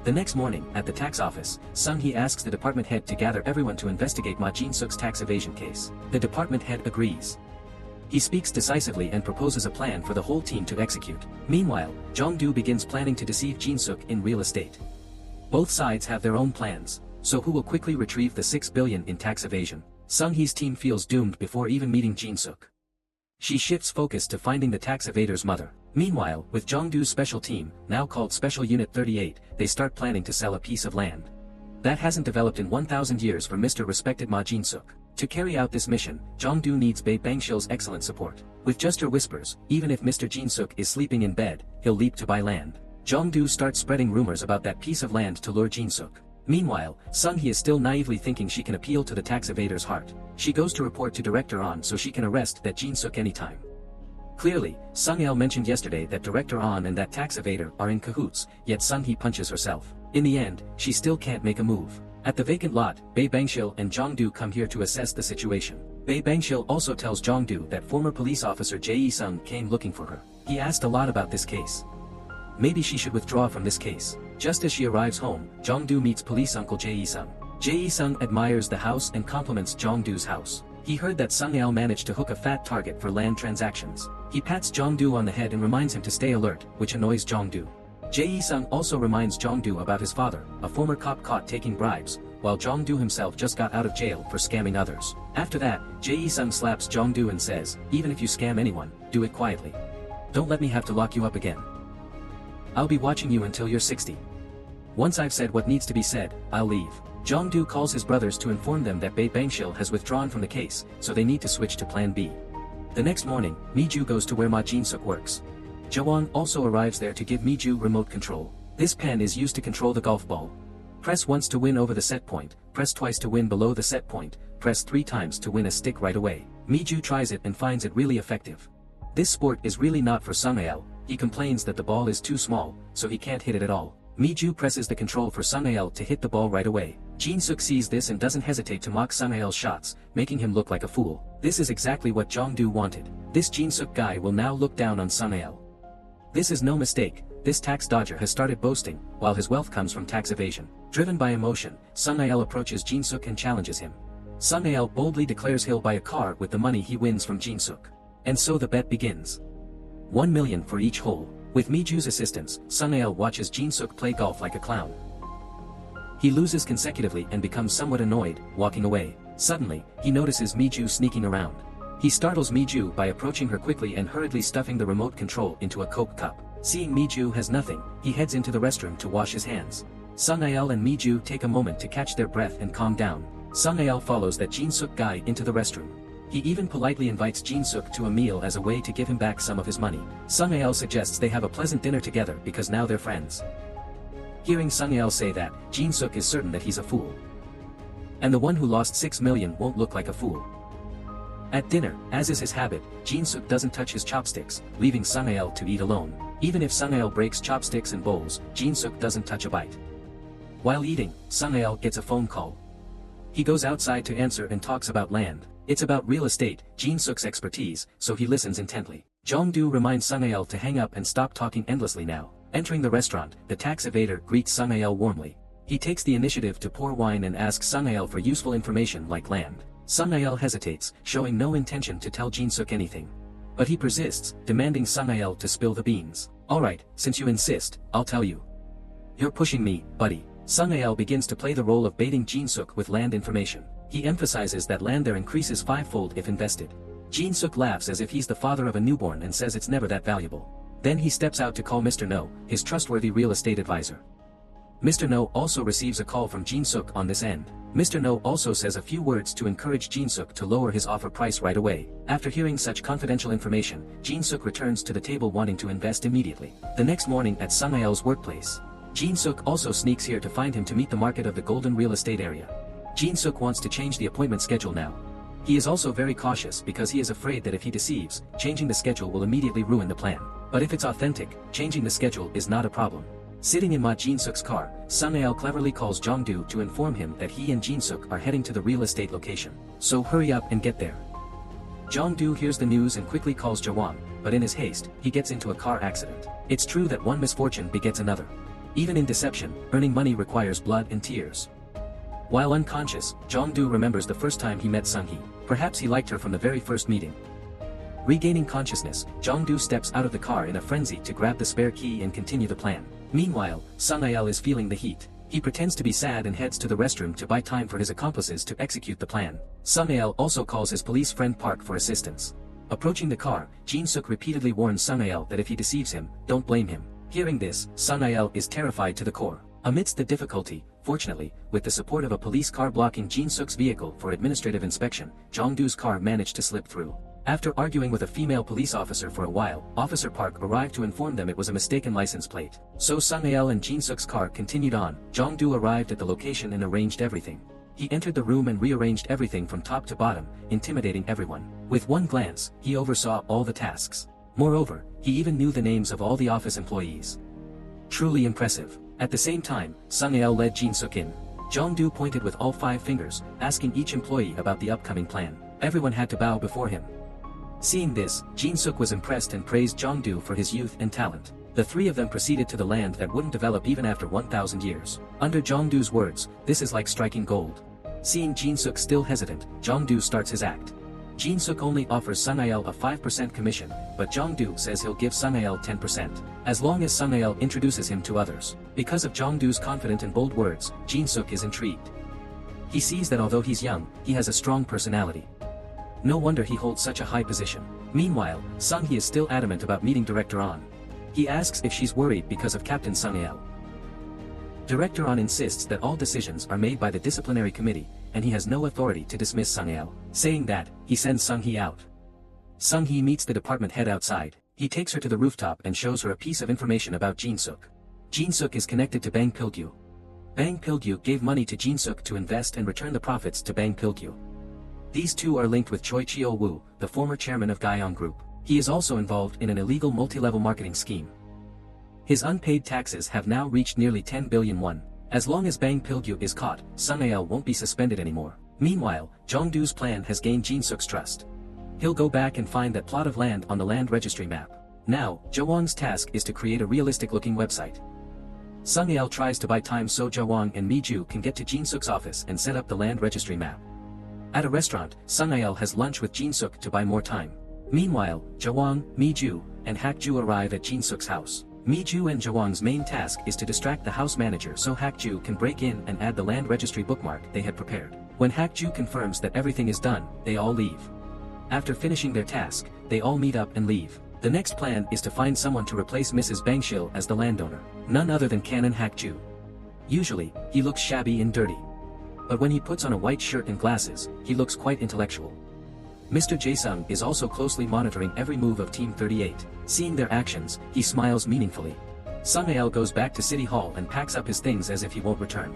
S1: The next morning, at the tax office, Sung-hee asks the department head to gather everyone to investigate Ma Jin-suk's tax evasion case. The department head agrees. He speaks decisively and proposes a plan for the whole team to execute. Meanwhile, Jung-du begins planning to deceive Jin-suk in real estate. Both sides have their own plans, so who will quickly retrieve the 6 billion in tax evasion? Sung-hee's team feels doomed before even meeting Jin-suk. She shifts focus to finding the tax evader's mother. Meanwhile, with Jung-du's special team, now called Special Unit 38, they start planning to sell a piece of land. That hasn't developed in 1,000 years for Mr. Respected Ma Jin-suk. To carry out this mission, Jung-du needs Bae Bangshil's excellent support. With just her whispers, even if Mr. Jin-suk is sleeping in bed, he'll leap to buy land. Jung-du starts spreading rumors about that piece of land to lure Jin-suk. Meanwhile, Sung-hee is still naively thinking she can appeal to the tax evader's heart. She goes to report to Director An so she can arrest that Jin-suk anytime. Clearly, Sung-il mentioned yesterday that Director An and that tax evader are in cahoots, yet Sung-hee punches herself. In the end, she still can't make a move. At the vacant lot, Bae Bangshil and Jung-du come here to assess the situation. Bae Bangshil also tells Jung-du that former police officer Jae-sung came looking for her. He asked a lot about this case. Maybe she should withdraw from this case. Just as she arrives home, Jung-du meets police uncle Jae-sung. Jae-sung admires the house and compliments Jung-du's house. He heard that Sung-il managed to hook a fat target for land transactions. He pats Jung-du on the head and reminds him to stay alert, which annoys Jung-du. Jae-sung also reminds Jung-du about his father, a former cop caught taking bribes, while Jung-du himself just got out of jail for scamming others. After that, Jae-sung slaps Jung-du and says, "Even if you scam anyone, do it quietly. Don't let me have to lock you up again. I'll be watching you until you're 60. Once I've said what needs to be said, I'll leave." Jung-du calls his brothers to inform them that Bae Bangshil has withdrawn from the case, so they need to switch to Plan B. The next morning, Mi-ju goes to where Ma Jin-suk works. Jawon also arrives there to give Mi-ju remote control. This pen is used to control the golf ball. Press once to win over the set point, press twice to win below the set point, press 3 times to win a stick right away. Mi-ju tries it and finds it really effective. This sport is really not for Sung-il. He complains that the ball is too small, so he can't hit it at all. Mi-ju presses the control for Sung-il to hit the ball right away. Jin-suk sees this and doesn't hesitate to mock Sung-il's shots, making him look like a fool. This is exactly what Jung-du wanted. This Jin-suk guy will now look down on Sung-il. This is no mistake. This tax dodger has started boasting, while his wealth comes from tax evasion. Driven by emotion, Sung-il approaches Jin-suk and challenges him. Sung-il boldly declares he'll buy a car with the money he wins from Jin-suk. And so the bet begins. 1 million for each hole. With Mi-ju's assistance, Sung-il watches Jin-suk play golf like a clown. He loses consecutively and becomes somewhat annoyed, walking away. Suddenly, he notices Mi-ju sneaking around. He startles Mi-ju by approaching her quickly and hurriedly stuffing the remote control into a Coke cup. Seeing Mi-ju has nothing, he heads into the restroom to wash his hands. Sung-il and Mi-ju take a moment to catch their breath and calm down. Sung-il follows that Jin-suk guy into the restroom. He even politely invites Jin-suk to a meal as a way to give him back some of his money. Sung-il suggests they have a pleasant dinner together because now they're friends. Hearing Sung-il say that, Jin-suk is certain that he's a fool. And the one who lost 6 million won't look like a fool. At dinner, as is his habit, Jin-suk doesn't touch his chopsticks, leaving Sung-il to eat alone. Even if Sung-il breaks chopsticks and bowls, Jin-suk doesn't touch a bite. While eating, Sung-il gets a phone call. He goes outside to answer and talks about land. It's about real estate, Jin-suk's expertise, so he listens intently. Jung-du reminds Sung-il to hang up and stop talking endlessly now. Entering the restaurant, the tax evader greets Sung-il warmly. He takes the initiative to pour wine and asks Sung-il for useful information like land. Sung-il hesitates, showing no intention to tell Jin-suk anything. But he persists, demanding Sung-il to spill the beans. "Alright, since you insist, I'll tell you." "You're pushing me, buddy." Sung-il begins to play the role of baiting Jin-suk with land information. He emphasizes that land there increases 5-fold if invested. Jin-suk laughs as if he's the father of a newborn and says it's never that valuable. Then he steps out to call Mr. No, his trustworthy real estate advisor. Mr. No also receives a call from Jin-suk on this end. Mr. No also says a few words to encourage Jin-suk to lower his offer price right away. After hearing such confidential information, Jin-suk returns to the table wanting to invest immediately. The next morning at Sung-il's workplace, Jin-suk also sneaks here to find him to meet the market of the golden real estate area. Jin-suk wants to change the appointment schedule now. He is also very cautious because he is afraid that if he deceives, changing the schedule will immediately ruin the plan. But if it's authentic, changing the schedule is not a problem. Sitting in Ma Jin-suk's car, Sung-il cleverly calls Jung-du to inform him that he and Jin-suk are heading to the real estate location. So hurry up and get there. Jung-du hears the news and quickly calls Jawon, but in his haste, he gets into a car accident. It's true that one misfortune begets another. Even in deception, earning money requires blood and tears. While unconscious, Jung-du remembers the first time he met Sung-hee. Perhaps he liked her from the very first meeting. Regaining consciousness, Jung-du steps out of the car in a frenzy to grab the spare key and continue the plan. Meanwhile, Sung-il is feeling the heat. He pretends to be sad and heads to the restroom to buy time for his accomplices to execute the plan. Sung-il also calls his police friend Park for assistance. Approaching the car, Jin-suk repeatedly warns Sung-il that if he deceives him, don't blame him. Hearing this, Sung-il is terrified to the core. Amidst the difficulty, fortunately, with the support of a police car blocking Jin-suk's vehicle for administrative inspection, Jung-du's car managed to slip through. After arguing with a female police officer for a while, Officer Park arrived to inform them it was a mistaken license plate. So Sung-il and Jin-suk's car continued on. Jung-du arrived at the location and arranged everything. He entered the room and rearranged everything from top to bottom, intimidating everyone. With one glance, he oversaw all the tasks. Moreover, he even knew the names of all the office employees. Truly impressive. At the same time, Sung-il led Jin-suk in. Jung-du pointed with all 5 fingers, asking each employee about the upcoming plan. Everyone had to bow before him. Seeing this, Jin-suk was impressed and praised Jung-du for his youth and talent. The 3 of them proceeded to the land that wouldn't develop even after 1,000 years. Under Jung-du's words, this is like striking gold. Seeing Jin-suk still hesitant, Jung-du starts his act. Jin-suk only offers Sung-il a 5% commission, but Jung-du says he'll give Sung-il 10%, as long as Sung-il introduces him to others. Because of Jung-du's confident and bold words, Jin-suk is intrigued. He sees that although he's young, he has a strong personality. No wonder he holds such a high position. Meanwhile, Sung-hee is still adamant about meeting Director An. He asks if she's worried because of Captain Sung-il. Director An insists that all decisions are made by the disciplinary committee, and he has no authority to dismiss Sung-il. Saying that, he sends Sung-hee out. Sung-hee meets the department head outside. He takes her to the rooftop and shows her a piece of information about Jin-suk. Jin-suk is connected to Bang Pil-gu. Bang Pil-gu gave money to Jin-suk to invest and return the profits to Bang Pil-gu. These two are linked with Choi Cheo-woo, the former chairman of Gyeong Group. He is also involved in an illegal multi-level marketing scheme. His unpaid taxes have now reached nearly 10 billion won. As long as Bang Pil-gu is caught, Sung-il won't be suspended anymore. Meanwhile, Jung-du's plan has gained Jin-suk's trust. He'll go back and find that plot of land on the land registry map. Now, Jo-wong's task is to create a realistic-looking website. Sung-il tries to buy time so Jo-wong and Mi-ju can get to Jin-suk's office and set up the land registry map. At a restaurant, Sung-il has lunch with Jin-suk to buy more time. Meanwhile, Jo-wong, Mi-ju, and Hak-ju arrive at Jin-suk's house. Mi-ju and Jo-wong's main task is to distract the house manager so Hak-ju can break in and add the land registry bookmark they had prepared. When Hak-ju confirms that everything is done, they all leave. After finishing their task, they all meet up and leave. The next plan is to find someone to replace Mrs. Bangshil as the landowner. None other than Canon Hak-ju. Usually, he looks shabby and dirty. But when he puts on a white shirt and glasses, he looks quite intellectual. Mr. Jae-sung is also closely monitoring every move of Team 38. Seeing their actions, he smiles meaningfully. Sung-il goes back to City Hall and packs up his things as if he won't return.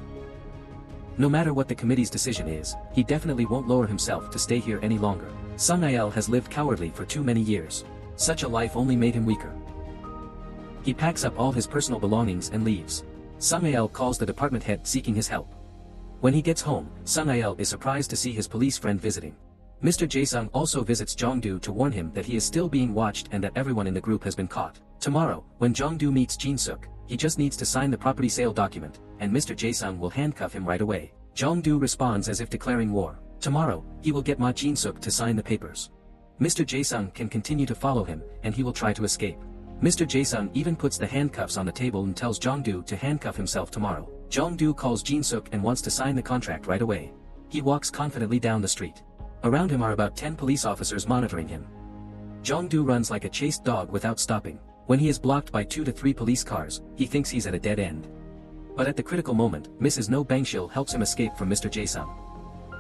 S1: No matter what the committee's decision is, he definitely won't lower himself to stay here any longer. Sung-il has lived cowardly for too many years. Such a life only made him weaker. He packs up all his personal belongings and leaves. Sung-il calls the department head seeking his help. When he gets home, Sung-il is surprised to see his police friend visiting. Mr. Jae-sung also visits Jung-du to warn him that he is still being watched and that everyone in the group has been caught. Tomorrow, when Jung-du meets Jin-suk, he just needs to sign the property sale document, and Mr. Jae-sung will handcuff him right away. Jung-du responds as if declaring war. Tomorrow, he will get Ma Jin-suk to sign the papers. Mr. Jae-sung can continue to follow him, and he will try to escape. Mr. Jae-sung even puts the handcuffs on the table and tells Jung-du to handcuff himself tomorrow. Jung-du calls Jin-suk and wants to sign the contract right away. He walks confidently down the street. Around him are about 10 police officers monitoring him. Jung-du runs like a chased dog without stopping. When he is blocked by 2 to 3 police cars, he thinks he's at a dead end. But at the critical moment, Mrs. No Bangshil helps him escape from Mr. Jae-sung.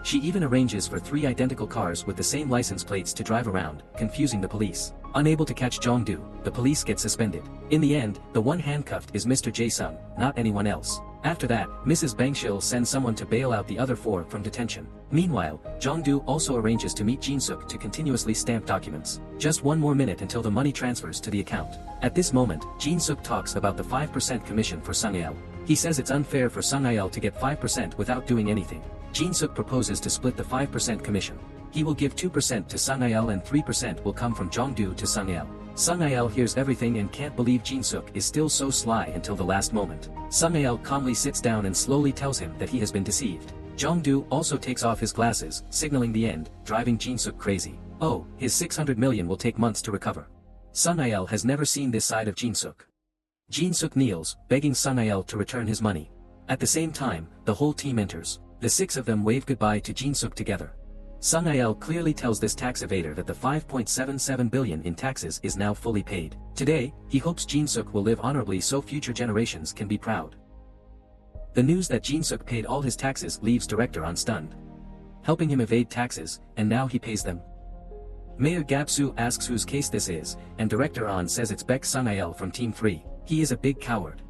S1: She even arranges for 3 identical cars with the same license plates to drive around, confusing the police. Unable to catch Jung-du, the police get suspended. In the end, the one handcuffed is Mr. Jae-sung, not anyone else. After that, Mrs. Bangshil sends someone to bail out the other 4 from detention. Meanwhile, Jung-du also arranges to meet Jin-suk to continuously stamp documents. Just 1 more minute until the money transfers to the account. At this moment, Jin-suk talks about the 5% commission for Sung-il. He says it's unfair for Sung-il to get 5% without doing anything. Jin-suk proposes to split the 5% commission. He will give 2% to Sung-il and 3% will come from Jung-du to Sung-il. Sung-il hears everything and can't believe Jin-suk is still so sly until the last moment. Sung-il calmly sits down and slowly tells him that he has been deceived. Jung-du also takes off his glasses, signaling the end, driving Jin-suk crazy. Oh, his 600 million will take months to recover. Sung-il has never seen this side of Jin-suk. Jin-suk kneels, begging Sung-il to return his money. At the same time, the whole team enters. The 6 of them wave goodbye to Jin-suk together. Sung-il clearly tells this tax evader that the 5.77 billion in taxes is now fully paid. Today, he hopes Jin-suk will live honorably so future generations can be proud. The news that Jin-suk paid all his taxes leaves Director An stunned. Helping him evade taxes, and now he pays them. Mayor Gapsu asks whose case this is, and Director An says it's Baek Sung-il from Team 3. He is a big coward.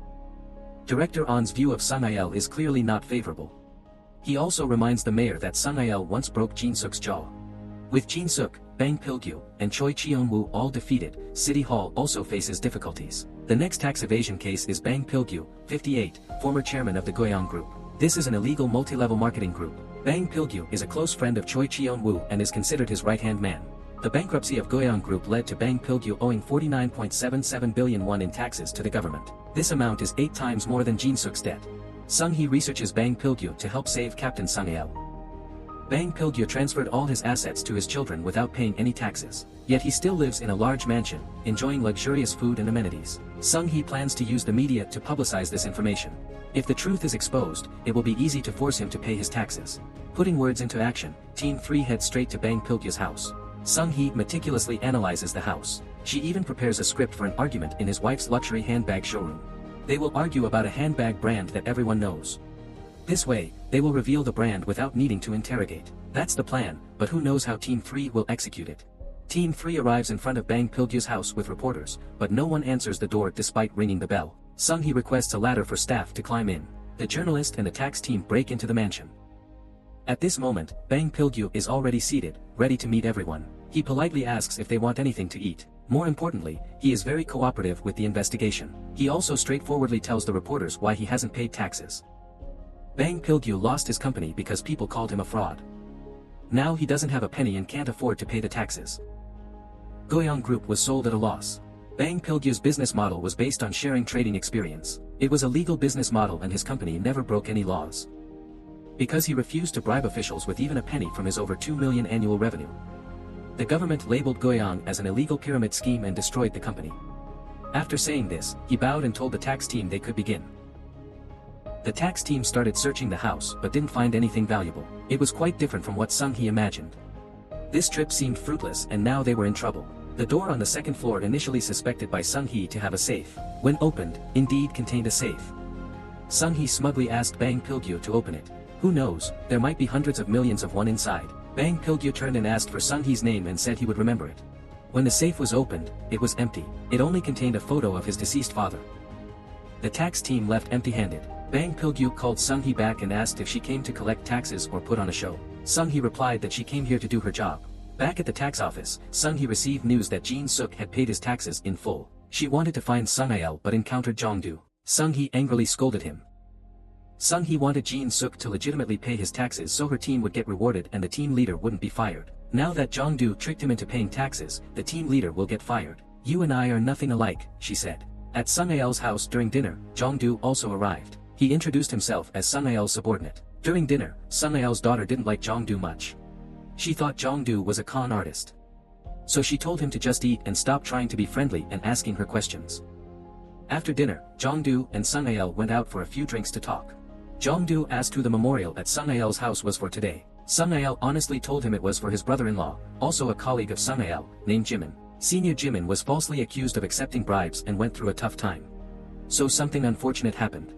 S1: Director An's view of Sung-il is clearly not favorable. He also reminds the mayor that Sung-il once broke Jin-suk's jaw. With Jin-suk, Bang Pil-gu, and Choi Cheon-woo all defeated. City Hall also faces difficulties. The next tax evasion case is Bang Pil-gu, 58, former chairman of the Goyong Group. This is an illegal multi-level marketing group. Bang Pil-gu is a close friend of Choi Cheon-woo and is considered his right-hand man. The bankruptcy of Goyong Group led to Bang Pil-gu owing 49.77 billion won in taxes to the government. This amount is 8 times more than Jin-suk's debt. Sung-hee researches Bang Pil-gu to help save Captain Sung-il. Bang Pil-gu transferred all his assets to his children without paying any taxes. Yet he still lives in a large mansion, enjoying luxurious food and amenities. Sung-hee plans to use the media to publicize this information. If the truth is exposed, it will be easy to force him to pay his taxes. Putting words into action, Team 3 heads straight to Bang Pil-gu's house. Sung-hee meticulously analyzes the house. She even prepares a script for an argument in his wife's luxury handbag showroom. They will argue about a handbag brand that everyone knows. This way, they will reveal the brand without needing to interrogate. That's the plan, but who knows how Team 3 will execute it. Team 3 arrives in front of Bang Pil-gu's house with reporters, but no one answers the door despite ringing the bell. Sung-hee requests a ladder for staff to climb in. The journalist and the tax team break into the mansion. At this moment, Bang Pil-gu is already seated, ready to meet everyone. He politely asks if they want anything to eat. More importantly, he is very cooperative with the investigation. He also straightforwardly tells the reporters why he hasn't paid taxes. Bang Pil-gu lost his company because people called him a fraud. Now he doesn't have a penny and can't afford to pay the taxes. Goyong Group was sold at a loss. Bang Pil-gu's business model was based on sharing trading experience. It was a legal business model and his company never broke any laws. Because he refused to bribe officials with even a penny from his over 2 million annual revenue. The government labeled Goyong as an illegal pyramid scheme and destroyed the company. After saying this, he bowed and told the tax team they could begin. The tax team started searching the house but didn't find anything valuable. It was quite different from what Sung-hee imagined. This trip seemed fruitless and now they were in trouble. The door on the second floor, initially suspected by Sung-hee to have a safe, when opened, indeed contained a safe. Sung-hee smugly asked Bang Pil-gu to open it. Who knows, there might be hundreds of millions of won inside. Bang Pil-gu turned and asked for Sung-hee's name and said he would remember it. When the safe was opened, it was empty. It only contained a photo of his deceased father. The tax team left empty-handed. Bang Pil-gu called Sung-hee back and asked if she came to collect taxes or put on a show. Sung-hee replied that she came here to do her job. Back at the tax office, Sung-hee received news that Jin-suk had paid his taxes in full. She wanted to find Sung-il but encountered Jung-du. Sung-hee angrily scolded him. Sung-hee wanted Jin-suk to legitimately pay his taxes so her team would get rewarded and the team leader wouldn't be fired. Now that Jung-du tricked him into paying taxes, the team leader will get fired. You and I are nothing alike, she said. At Sung-il's house during dinner, Jung-du also arrived. He introduced himself as Sung-il's subordinate. During dinner, Sung-il's daughter didn't like Jung-du much. She thought Jung-du was a con artist. So she told him to just eat and stop trying to be friendly and asking her questions. After dinner, Jung-du and Sung-il went out for a few drinks to talk. Jung-du asked who the memorial at Sung-il's house was for today. Sung-il honestly told him it was for his brother-in-law, also a colleague of Sung-il, named Jimin. Senior Jimin was falsely accused of accepting bribes and went through a tough time. So something unfortunate happened.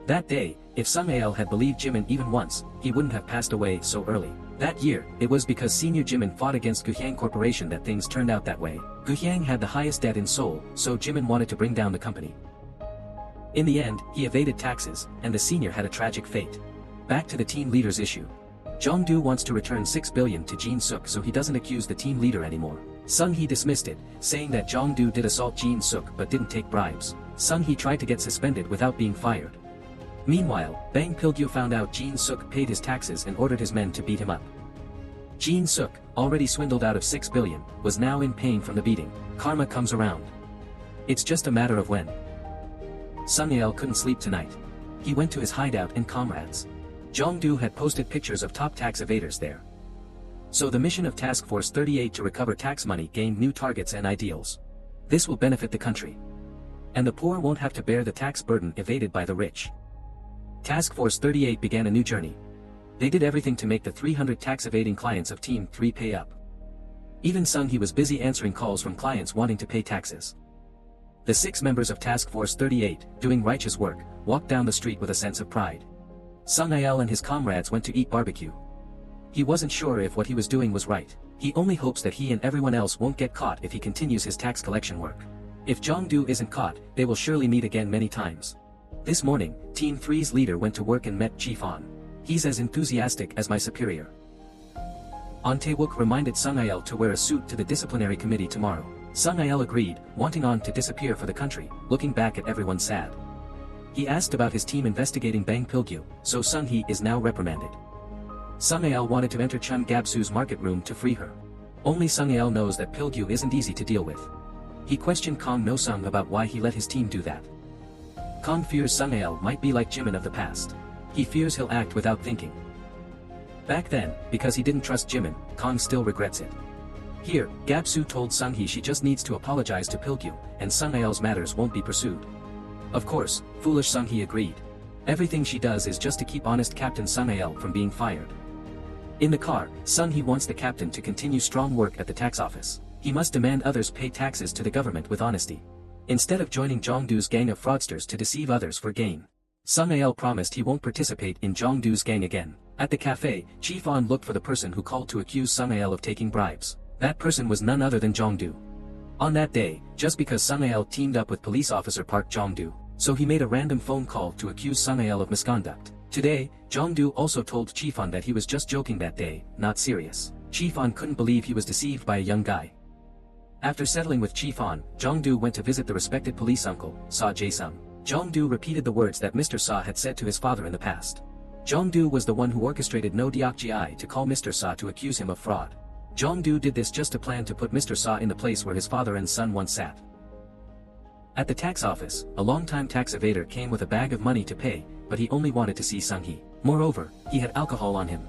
S1: That day, if Sung-il had believed Jimin even once, he wouldn't have passed away so early. That year, it was because Senior Jimin fought against Guhyang Corporation that things turned out that way. Guhyang had the highest debt in Seoul, so Jimin wanted to bring down the company. In the end, he evaded taxes, and the senior had a tragic fate. Back to the team leader's issue. Jung-du wants to return 6 billion to Jin-suk so he doesn't accuse the team leader anymore. Sung-hee dismissed it, saying that Jung-du did assault Jin-suk but didn't take bribes. Sung-hee tried to get suspended without being fired. Meanwhile, Bang Pil-gu found out Jin-suk paid his taxes and ordered his men to beat him up. Jin-suk, already swindled out of 6 billion, was now in pain from the beating. Karma comes around. It's just a matter of when. Sung-il couldn't sleep tonight. He went to his hideout and comrades. Jung-du had posted pictures of top tax evaders there. So the mission of Task Force 38 to recover tax money gained new targets and ideals. This will benefit the country. And the poor won't have to bear the tax burden evaded by the rich. Task Force 38 began a new journey. They did everything to make the 300 tax-evading clients of Team 3 pay up. Even Sung-hee was busy answering calls from clients wanting to pay taxes. The 6 members of Task Force 38, doing righteous work, walked down the street with a sense of pride. Sung-il and his comrades went to eat barbecue. He wasn't sure if what he was doing was right. He only hopes that he and everyone else won't get caught if he continues his tax collection work. If Jung-du isn't caught, they will surely meet again many times. This morning, Team 3's leader went to work and met Chief On. He's as enthusiastic as my superior. An Tae-wook reminded Sung Il to wear a suit to the disciplinary committee tomorrow. Sung Il agreed, wanting An to disappear for the country, looking back at everyone sad. He asked about his team investigating Bang Pil-gu, so Sung-hee is now reprimanded. Sung-il wanted to enter Chun Gab-su's market room to free her. Only Sung-il knows that Pil-gu isn't easy to deal with. He questioned Kang No-sung about why he let his team do that. Kang fears Sung-il might be like Jimin of the past. He fears he'll act without thinking. Back then, because he didn't trust Jimin, Kang still regrets it. Here, Gab-su told Sung-hee she just needs to apologize to Pil-gu, and Sung-il's matters won't be pursued. Of course, foolish Sung-hee agreed. Everything she does is just to keep honest Captain Sung-il from being fired. In the car, Sung-hee wants the captain to continue strong work at the tax office. He must demand others pay taxes to the government with honesty, instead of joining Jung-du's gang of fraudsters to deceive others for gain. Sung-il promised he won't participate in Jung-du's gang again. At the cafe, Chief An looked for the person who called to accuse Sung-il of taking bribes. That person was none other than Jung-du. On that day, just because Sung-il teamed up with police officer Park Jung-du, so he made a random phone call to accuse Sung-il of misconduct. Today, Jung-du also told Chief An that he was just joking that day, not serious. Chief An couldn't believe he was deceived by a young guy. After settling with Chief An, Jung-du went to visit the respected police uncle, Sa Jae-sung. Jung-du repeated the words that Mr. Sa had said to his father in the past. Jung-du was the one who orchestrated No Deok-ji to call Mr. Sa to accuse him of fraud. Jung-du did this just to plan to put Mr. Sa in the place where his father and son once sat. At the tax office, a longtime tax evader came with a bag of money to pay, but he only wanted to see Sung-hee. Moreover, he had alcohol on him.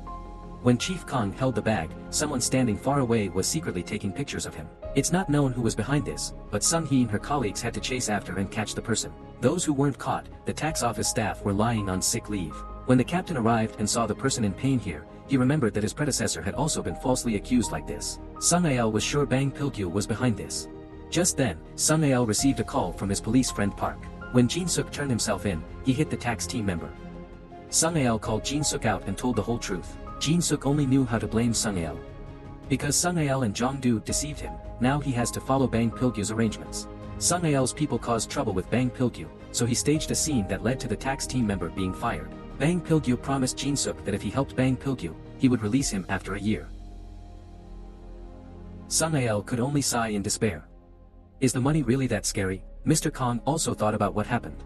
S1: When Chief Kang held the bag, someone standing far away was secretly taking pictures of him. It's not known who was behind this, but Sung-hee and her colleagues had to chase after and catch the person. Those who weren't caught, the tax office staff were lying on sick leave. When the captain arrived and saw the person in pain here, he remembered that his predecessor had also been falsely accused like this. Sung-il was sure Bang Pil-gu was behind this. Just then, Sung-il received a call from his police friend Park. When Jin-suk turned himself in, he hit the tax team member. Sung-il called Jin-suk out and told the whole truth. Jin-suk only knew how to blame Sung-il. Because Sung-il and Jung-du deceived him, now he has to follow Bang Pil-gu's arrangements. Sung-il's people caused trouble with Bang Pil-gu, so he staged a scene that led to the tax team member being fired. Bang Pil-gu promised Jin-suk that if he helped Bang Pil-gu, he would release him after a year. Sung-il could only sigh in despair. Is the money really that scary? Mr. Kang also thought about what happened.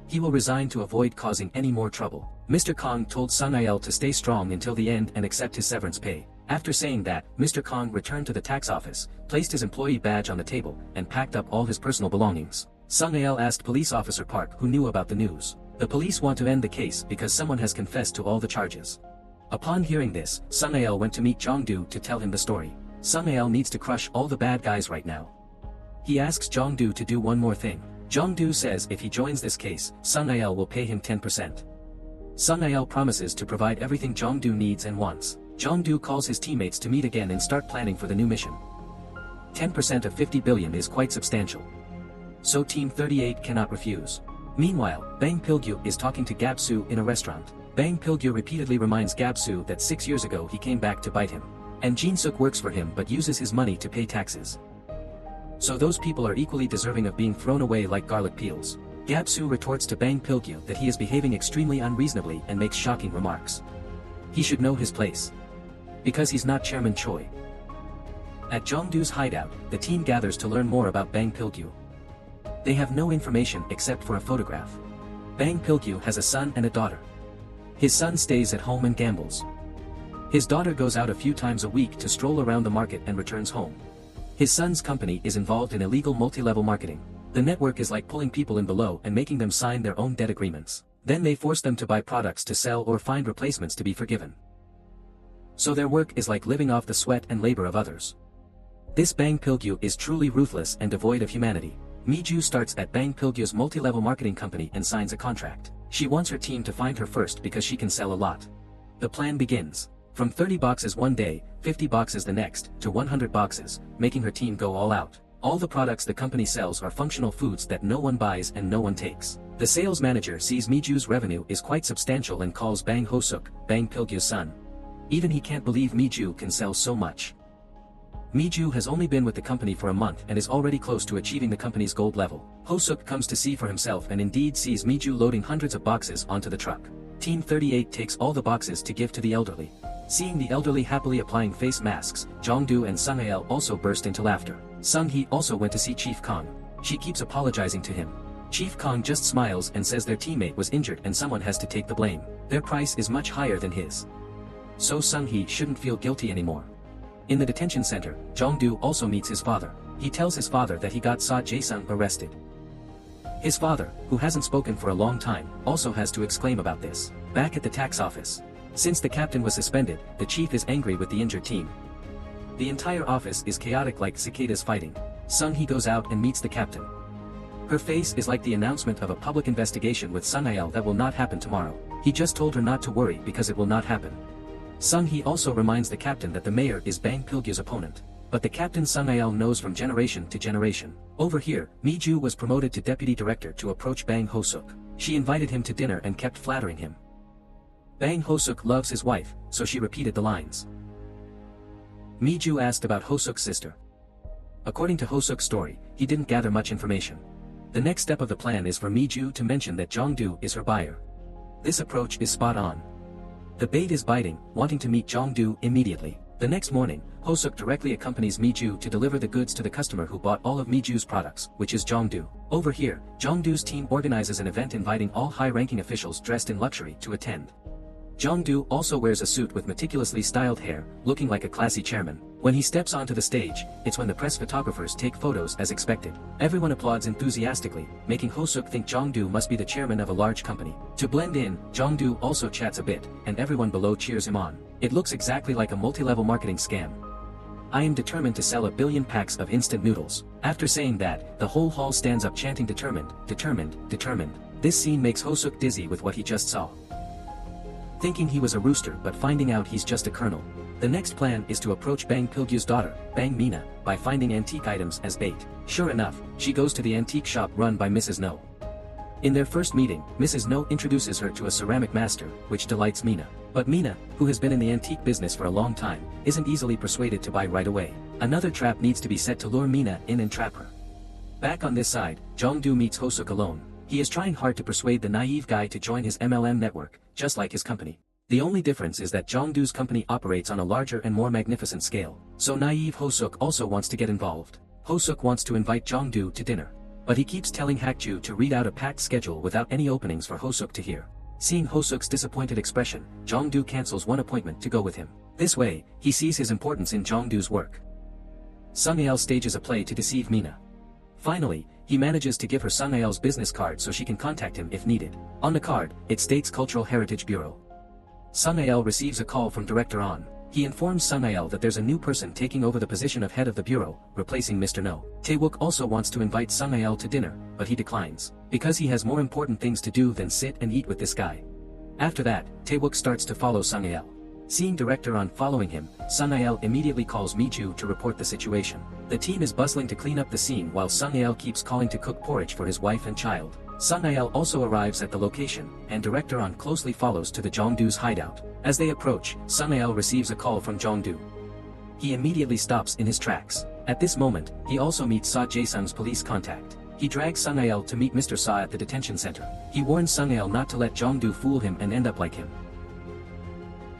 S1: He will resign to avoid causing any more trouble. Mr. Kang told Sung-il to stay strong until the end and accept his severance pay. After saying that, Mr. Kang returned to the tax office, placed his employee badge on the table, and packed up all his personal belongings. Sung-il asked police officer Park who knew about the news. The police want to end the case because someone has confessed to all the charges. Upon hearing this, Sung-il went to meet Jung-du to tell him the story. Sung-il needs to crush all the bad guys right now. He asks Jung-du to do one more thing. Jung-du says if he joins this case, Sung-il will pay him 10%. Sung-il promises to provide everything Jung-du needs and wants. Jung-du calls his teammates to meet again and start planning for the new mission. 10% of 50 billion is quite substantial. So Team 38 cannot refuse. Meanwhile, Bang Pil-gu is talking to Gab-su in a restaurant. Bang Pil-gu repeatedly reminds Gab-su that 6 years ago he came back to bite him. And Jin-suk works for him but uses his money to pay taxes. So those people are equally deserving of being thrown away like garlic peels. Gab-su retorts to Bang Pil-gu that he is behaving extremely unreasonably and makes shocking remarks. He should know his place. Because he's not Chairman Choi. At Jung-du's hideout, the team gathers to learn more about Bang Pil-gu. They have no information except for a photograph. Bang Pil-gu has a son and a daughter. His son stays at home and gambles. His daughter goes out a few times a week to stroll around the market and returns home. His son's company is involved in illegal multi-level marketing. The network is like pulling people in below and making them sign their own debt agreements. Then they force them to buy products to sell or find replacements to be forgiven. So their work is like living off the sweat and labor of others. This Bang Pil-gu is truly ruthless and devoid of humanity. Mi-ju starts at Bang Pil-gu's multi-level marketing company and signs a contract. She wants her team to find her first because she can sell a lot. The plan begins. From 30 boxes one day, 50 boxes the next, to 100 boxes, making her team go all out. All the products the company sells are functional foods that no one buys and no one takes. The sales manager sees Mi-ju's revenue is quite substantial and calls Bang Ho-suk, Bang Pil-gu's son. Even he can't believe Mi-ju can sell so much. Mi-ju has only been with the company for a month and is already close to achieving the company's gold level. Ho-suk comes to see for himself and indeed sees Mi-ju loading hundreds of boxes onto the truck. Team 38 takes all the boxes to give to the elderly. Seeing the elderly happily applying face masks, Jung-du and Sung-hae also burst into laughter. Sung-hee also went to see Chief Kong. She keeps apologizing to him. Chief Kong just smiles and says their teammate was injured and someone has to take the blame. Their price is much higher than his. So Sung-hee shouldn't feel guilty anymore. In the detention center, Jung-du also meets his father. He tells his father that he got Sa Jae-sung arrested. His father, who hasn't spoken for a long time, also has to exclaim about this. Back at the tax office. Since the captain was suspended, the chief is angry with the injured team. The entire office is chaotic like cicadas fighting. Sung-hee goes out and meets the captain. Her face is like the announcement of a public investigation with Sung-hae that will not happen tomorrow. He just told her not to worry because it will not happen. Sung-hee also reminds the captain that the mayor is Bang Pil-gu's opponent. But the captain Sung-hae knows from generation to generation. Over here, Mi-ju was promoted to deputy director to approach Bang Ho-suk. She invited him to dinner and kept flattering him. Bang Ho-suk loves his wife, so she repeated the lines. Mi-ju asked about Ho-suk's sister. According to Ho-suk's story, he didn't gather much information. The next step of the plan is for Mi-ju to mention that Jung-du is her buyer. This approach is spot on. The bait is biting, wanting to meet Jung-du immediately. The next morning, Ho-suk directly accompanies Mi-ju to deliver the goods to the customer who bought all of Mi-ju's products, which is Jung-du. Over here, Jung-du's team organizes an event inviting all high-ranking officials dressed in luxury to attend. Jung-du also wears a suit with meticulously styled hair, looking like a classy chairman. When he steps onto the stage, it's when the press photographers take photos as expected. Everyone applauds enthusiastically, making Ho-suk think Jung-du must be the chairman of a large company. To blend in, Jung-du also chats a bit, and everyone below cheers him on. It looks exactly like a multi-level marketing scam. I am determined to sell 1 billion packs of instant noodles. After saying that, the whole hall stands up chanting determined, determined, determined. This scene makes Ho-suk dizzy with what he just saw. Thinking he was a rooster but finding out he's just a colonel. The next plan is to approach Bang Pil-gu's daughter, Bang Mina, by finding antique items as bait. Sure enough, she goes to the antique shop run by Mrs. No. In their first meeting, Mrs. No introduces her to a ceramic master, which delights Mina. But Mina, who has been in the antique business for a long time, isn't easily persuaded to buy right away. Another trap needs to be set to lure Mina in and trap her. Back on this side, Jung-du meets Ho-suk alone. He is trying hard to persuade the naive guy to join his MLM network, just like his company. The only difference is that Jung-du's company operates on a larger and more magnificent scale, so naive Ho-suk also wants to get involved. Ho-suk wants to invite Jung-du to dinner. But he keeps telling Hak-ju to read out a packed schedule without any openings for Ho-suk to hear. Seeing Ho-suk's disappointed expression, Jung-du cancels one appointment to go with him. This way, he sees his importance in Jung-du's work. Sung-hae stages a play to deceive Mina. Finally, he manages to give her Sung-hae's business card so she can contact him if needed. On the card, it states Cultural Heritage Bureau. Sung-hae receives a call from Director On. He informs Sung-hae that there's a new person taking over the position of head of the bureau, replacing Mr. No. Tae-wook also wants to invite Sung-hae to dinner, but he declines, because he has more important things to do than sit and eat with this guy. After that, Tae-wook starts to follow Sung-hae. Seeing Director On following him, Sung-hae immediately calls Mi-ju to report the situation. The team is bustling to clean up the scene while Sung-hae keeps calling to cook porridge for his wife and child. Sung-hae also arrives at the location, and Director On closely follows to the Jung-du's hideout. As they approach, Sung-hae receives a call from Jung-du. He immediately stops in his tracks. At this moment, he also meets Sa Jae-sung's police contact. He drags Sung-hae to meet Mr. Sa at the detention center. He warns Sung-hae not to let Jung-du fool him and end up like him.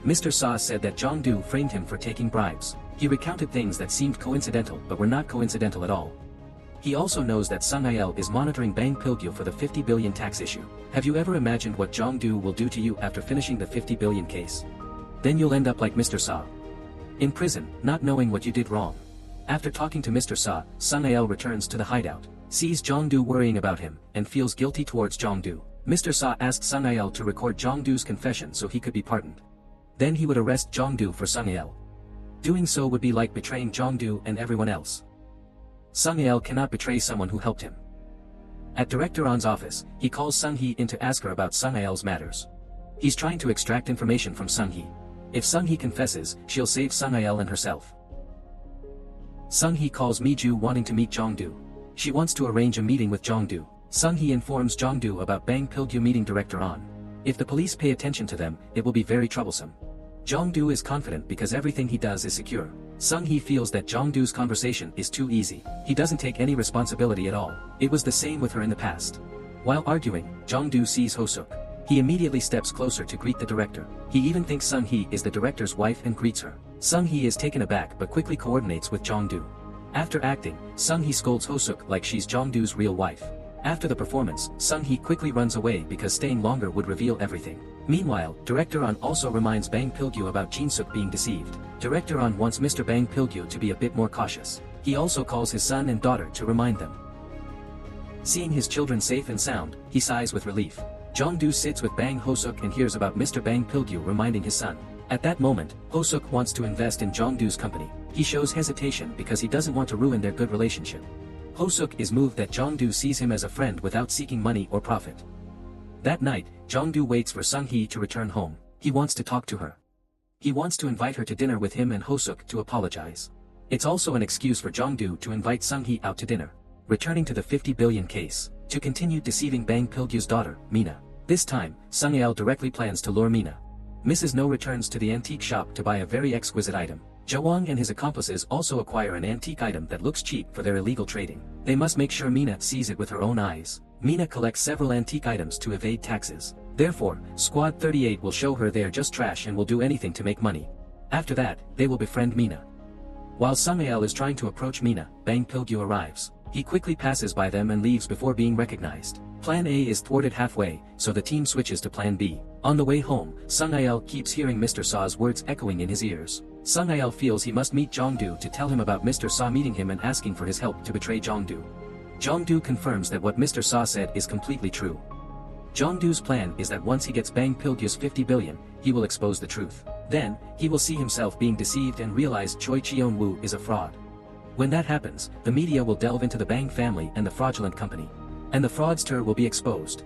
S1: Mr. Sa said that Jung-du framed him for taking bribes. He recounted things that seemed coincidental but were not coincidental at all. He also knows that Sung-hae is monitoring Bang Pil-gu for the 50 billion tax issue. Have you ever imagined what Jung-du will do to you after finishing the 50 billion case? Then you'll end up like Mr. Sa. In prison, not knowing what you did wrong. After talking to Mr. Sa, Sung-hae returns to the hideout, sees Jung-du worrying about him, and feels guilty towards Jung-du. Mr. Sa asked Sung-hae to record Jung-du's confession so he could be pardoned. Then he would arrest Jung-du for Sung-hae. Doing so would be like betraying Jung-du and everyone else. Sung-hae cannot betray someone who helped him. At Director On's office, he calls Sung-hee in to ask her about Sung-hae's matters. He's trying to extract information from Sung-hee. If Sung-hee confesses, she'll save Sung-hae and herself. Sung-hee calls Mi-ju wanting to meet Jung-du. She wants to arrange a meeting with Jung-du. Sung-hee informs Jung-du about Bang Pil-gu meeting Director On. If the police pay attention to them, it will be very troublesome. Jung-du is confident because everything he does is secure. Sung-hee feels that Jung-du's conversation is too easy. He doesn't take any responsibility at all. It was the same with her in the past. While arguing, Jung-du sees Ho-suk. He immediately steps closer to greet the director. He even thinks Sung-hee is the director's wife and greets her. Sung-hee is taken aback but quickly coordinates with Jung-du. After acting, Sung-hee scolds Ho-suk like she's Jung-du's real wife. After the performance, Sung-hee quickly runs away because staying longer would reveal everything. Meanwhile, Director An also reminds Bang Pil-gu about Jin-suk being deceived. Director An wants Mr. Bang Pil-gu to be a bit more cautious. He also calls his son and daughter to remind them. Seeing his children safe and sound, he sighs with relief. Jung-du sits with Bang Ho-suk and hears about Mr. Bang Pil-gu reminding his son. At that moment, Ho-suk wants to invest in Jung-du's company. He shows hesitation because he doesn't want to ruin their good relationship. Ho-suk is moved that Jung-du sees him as a friend without seeking money or profit. That night, Jung-du waits for Sung-hee to return home. He wants to talk to her. He wants to invite her to dinner with him and Ho-suk to apologize. It's also an excuse for Jung-du to invite Sung-hee out to dinner. Returning to the 50 billion case, to continue deceiving Bang Pil-gu's daughter, Mina. This time, Sung-il directly plans to lure Mina. Mrs. No returns to the antique shop to buy a very exquisite item. Jawang and his accomplices also acquire an antique item that looks cheap for their illegal trading. They must make sure Mina sees it with her own eyes. Mina collects several antique items to evade taxes. Therefore, Squad 38 will show her they are just trash and will do anything to make money. After that, they will befriend Mina. While Sung-il is trying to approach Mina, Bang Pil-gu arrives. He quickly passes by them and leaves before being recognized. Plan A is thwarted halfway, so the team switches to Plan B. On the way home, Sung-il keeps hearing Mr. Saw's words echoing in his ears. Sung-il feels he must meet Jung-du to tell him about Mr. Saw meeting him and asking for his help to betray Jung-du. Jung-du confirms that what Mr. Saw said is completely true. Jung-du's plan is that once he gets Bang Pil-gu's 50 billion, he will expose the truth. Then, he will see himself being deceived and realize Choi Cheon-woo is a fraud. When that happens, the media will delve into the Bang family and the fraudulent company. And the fraudster will be exposed.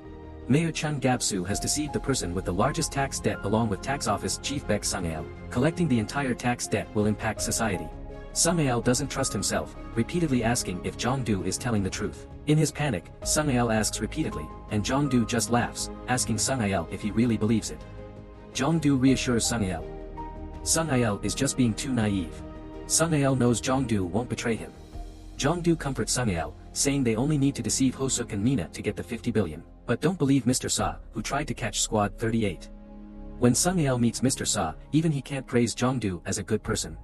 S1: Mayor Chung Gap-soo has deceived the person with the largest tax debt along with tax office chief Baek Sung-il. Collecting the entire tax debt will impact society. Sung-il doesn't trust himself, repeatedly asking if Jung-du is telling the truth. In his panic, Sung-il asks repeatedly, and Jung-du just laughs, asking Sung-il if he really believes it. Jung-du reassures Sung-il. Sung-il is just being too naive. Sung-il knows Jung-du won't betray him. Jung-du comforts Sung-il, saying they only need to deceive Ho-suk and Mina to get the 50 billion. But don't believe Mr. Saw, who tried to catch Squad 38. When Sung-il meets Mr. Saw, even he can't praise Jung-du as a good person.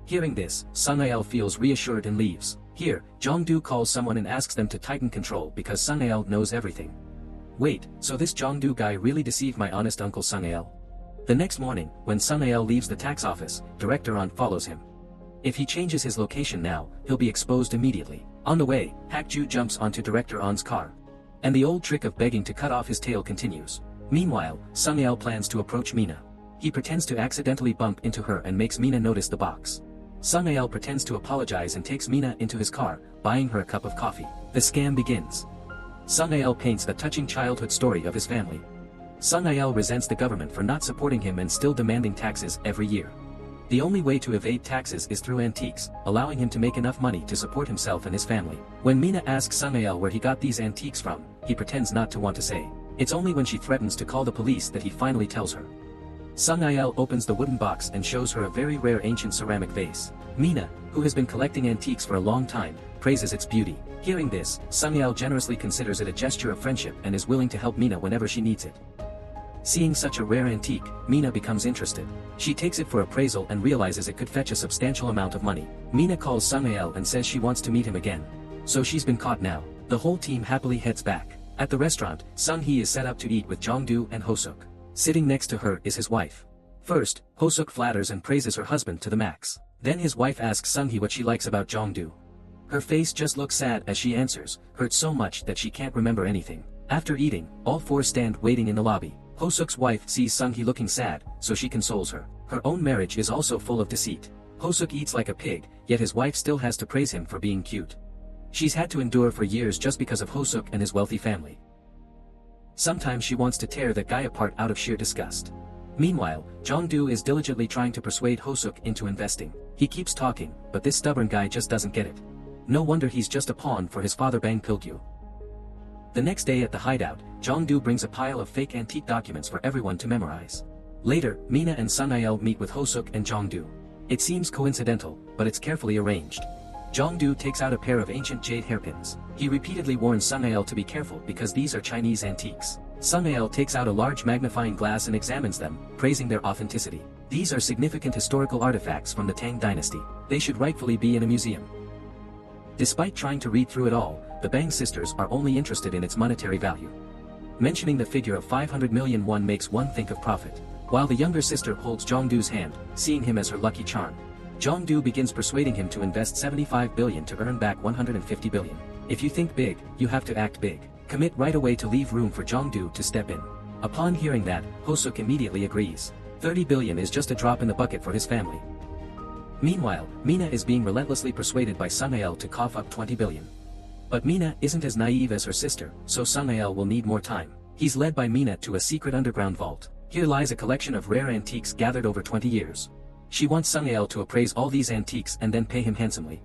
S1: Hearing this, Sung-il feels reassured and leaves. Here, Jung-du calls someone and asks them to tighten control because Sung-il knows everything. Wait, so this Jung-du guy really deceived my honest uncle Sung-il? The next morning, when Sung-il leaves the tax office, Director An follows him. If he changes his location now, he'll be exposed immediately. On the way, Hak-ju jumps onto Director An's car. And the old trick of begging to cut off his tail continues. Meanwhile, Sung-il plans to approach Mina. He pretends to accidentally bump into her and makes Mina notice the box. Sung-il pretends to apologize and takes Mina into his car, buying her a cup of coffee. The scam begins. Sung-il paints a touching childhood story of his family. Sung-il resents the government for not supporting him and still demanding taxes every year. The only way to evade taxes is through antiques, allowing him to make enough money to support himself and his family. When Mina asks Sung-il where he got these antiques from, he pretends not to want to say. It's only when she threatens to call the police that he finally tells her. Sung-il opens the wooden box and shows her a very rare ancient ceramic vase. Mina, who has been collecting antiques for a long time, praises its beauty. Hearing this, Sung-il generously considers it a gesture of friendship and is willing to help Mina whenever she needs it. Seeing such a rare antique, Mina becomes interested. She takes it for appraisal and realizes it could fetch a substantial amount of money. Mina calls Sung-il and says she wants to meet him again. So she's been caught now. The whole team happily heads back. At the restaurant, Sung-hee is set up to eat with Jung-du and Ho-suk. Sitting next to her is his wife. First, Ho-suk flatters and praises her husband to the max. Then his wife asks Sung-hee what she likes about Jung-du. Her face just looks sad as she answers, hurt so much that she can't remember anything. After eating, all four stand waiting in the lobby. Ho-suk's wife sees Sung-hee looking sad, so she consoles her. Her own marriage is also full of deceit. Ho-suk eats like a pig, yet his wife still has to praise him for being cute. She's had to endure for years just because of Ho-suk and his wealthy family. Sometimes she wants to tear that guy apart out of sheer disgust. Meanwhile, Jung-du is diligently trying to persuade Ho-suk into investing. He keeps talking, but this stubborn guy just doesn't get it. No wonder he's just a pawn for his father Bang Pil-gu. The next day at the hideout, Jung-du brings a pile of fake antique documents for everyone to memorize. Later, Mina and Sung-il meet with Ho-suk and Jung-du. It seems coincidental, but it's carefully arranged. Jung-du takes out a pair of ancient jade hairpins. He repeatedly warns Sung-il to be careful because these are Chinese antiques. Sung-ail takes out a large magnifying glass and examines them, praising their authenticity. These are significant historical artifacts from the Tang dynasty. They should rightfully be in a museum. Despite trying to read through it all, the Bang sisters are only interested in its monetary value. Mentioning the figure of 500 million won makes one think of profit. While the younger sister holds Jung-du's hand, seeing him as her lucky charm. Jung-du begins persuading him to invest 75 billion to earn back 150 billion. If you think big, you have to act big. Commit right away to leave room for Jung-du to step in. Upon hearing that, Ho-suk immediately agrees. 30 billion is just a drop in the bucket for his family. Meanwhile, Mina is being relentlessly persuaded by Sung-ail to cough up 20 billion. But Mina isn't as naive as her sister, so Sung-ail will need more time. He's led by Mina to a secret underground vault. Here lies a collection of rare antiques gathered over 20 years. She wants Sung-ail to appraise all these antiques and then pay him handsomely.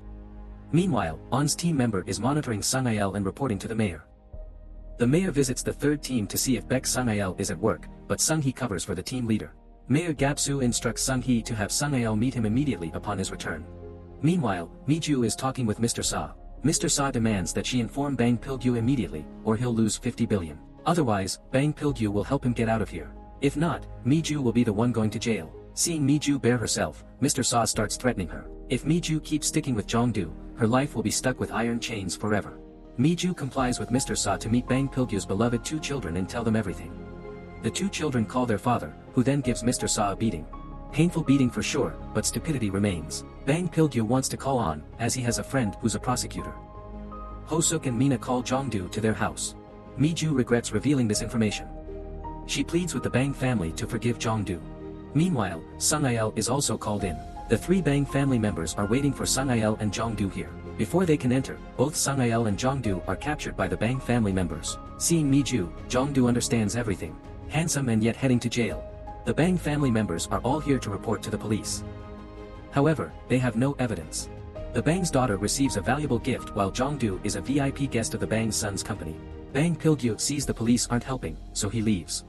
S1: Meanwhile, On's team member is monitoring Sung-ail and reporting to the mayor. The mayor visits the third team to see if Baek Sung-ail is at work, but Sung-hee covers for the team leader. Mayor Gap-soo instructs Sung-hee to have Sung-ail meet him immediately upon his return. Meanwhile, Mi-ju is talking with Mr. Sa. Mr. Sa demands that she inform Bang Pil-gu immediately, or he'll lose 50 billion. Otherwise, Bang Pil-gu will help him get out of here. If not, Mi-ju will be the one going to jail. Seeing Mi-ju bare herself, Mr. Sa starts threatening her. If Mi-ju keeps sticking with Jung-du, her life will be stuck with iron chains forever. Mi-ju complies with Mr. Sa to meet Bang Pil-gu's beloved two children and tell them everything. The two children call their father, who then gives Mr. Sa a beating. Painful beating for sure, but stupidity remains. Bang Pil-gu wants to call On, as he has a friend who's a prosecutor. Ho-suk and Mina call Jung-du to their house. Mi-ju regrets revealing this information. She pleads with the Bang family to forgive Jung-du. Meanwhile, Sung-ail is also called in. The three Bang family members are waiting for Sung-ail and Jung-du here. Before they can enter, both Sung-ail and Jung-du are captured by the Bang family members. Seeing Mi-ju, Jung-du understands everything. Handsome and yet heading to jail. The Bang family members are all here to report to the police. However, they have no evidence. The Bang's daughter receives a valuable gift while Jung-du is a VIP guest of the Bang's son's company. Bang Pil-gu sees the police aren't helping, so he leaves.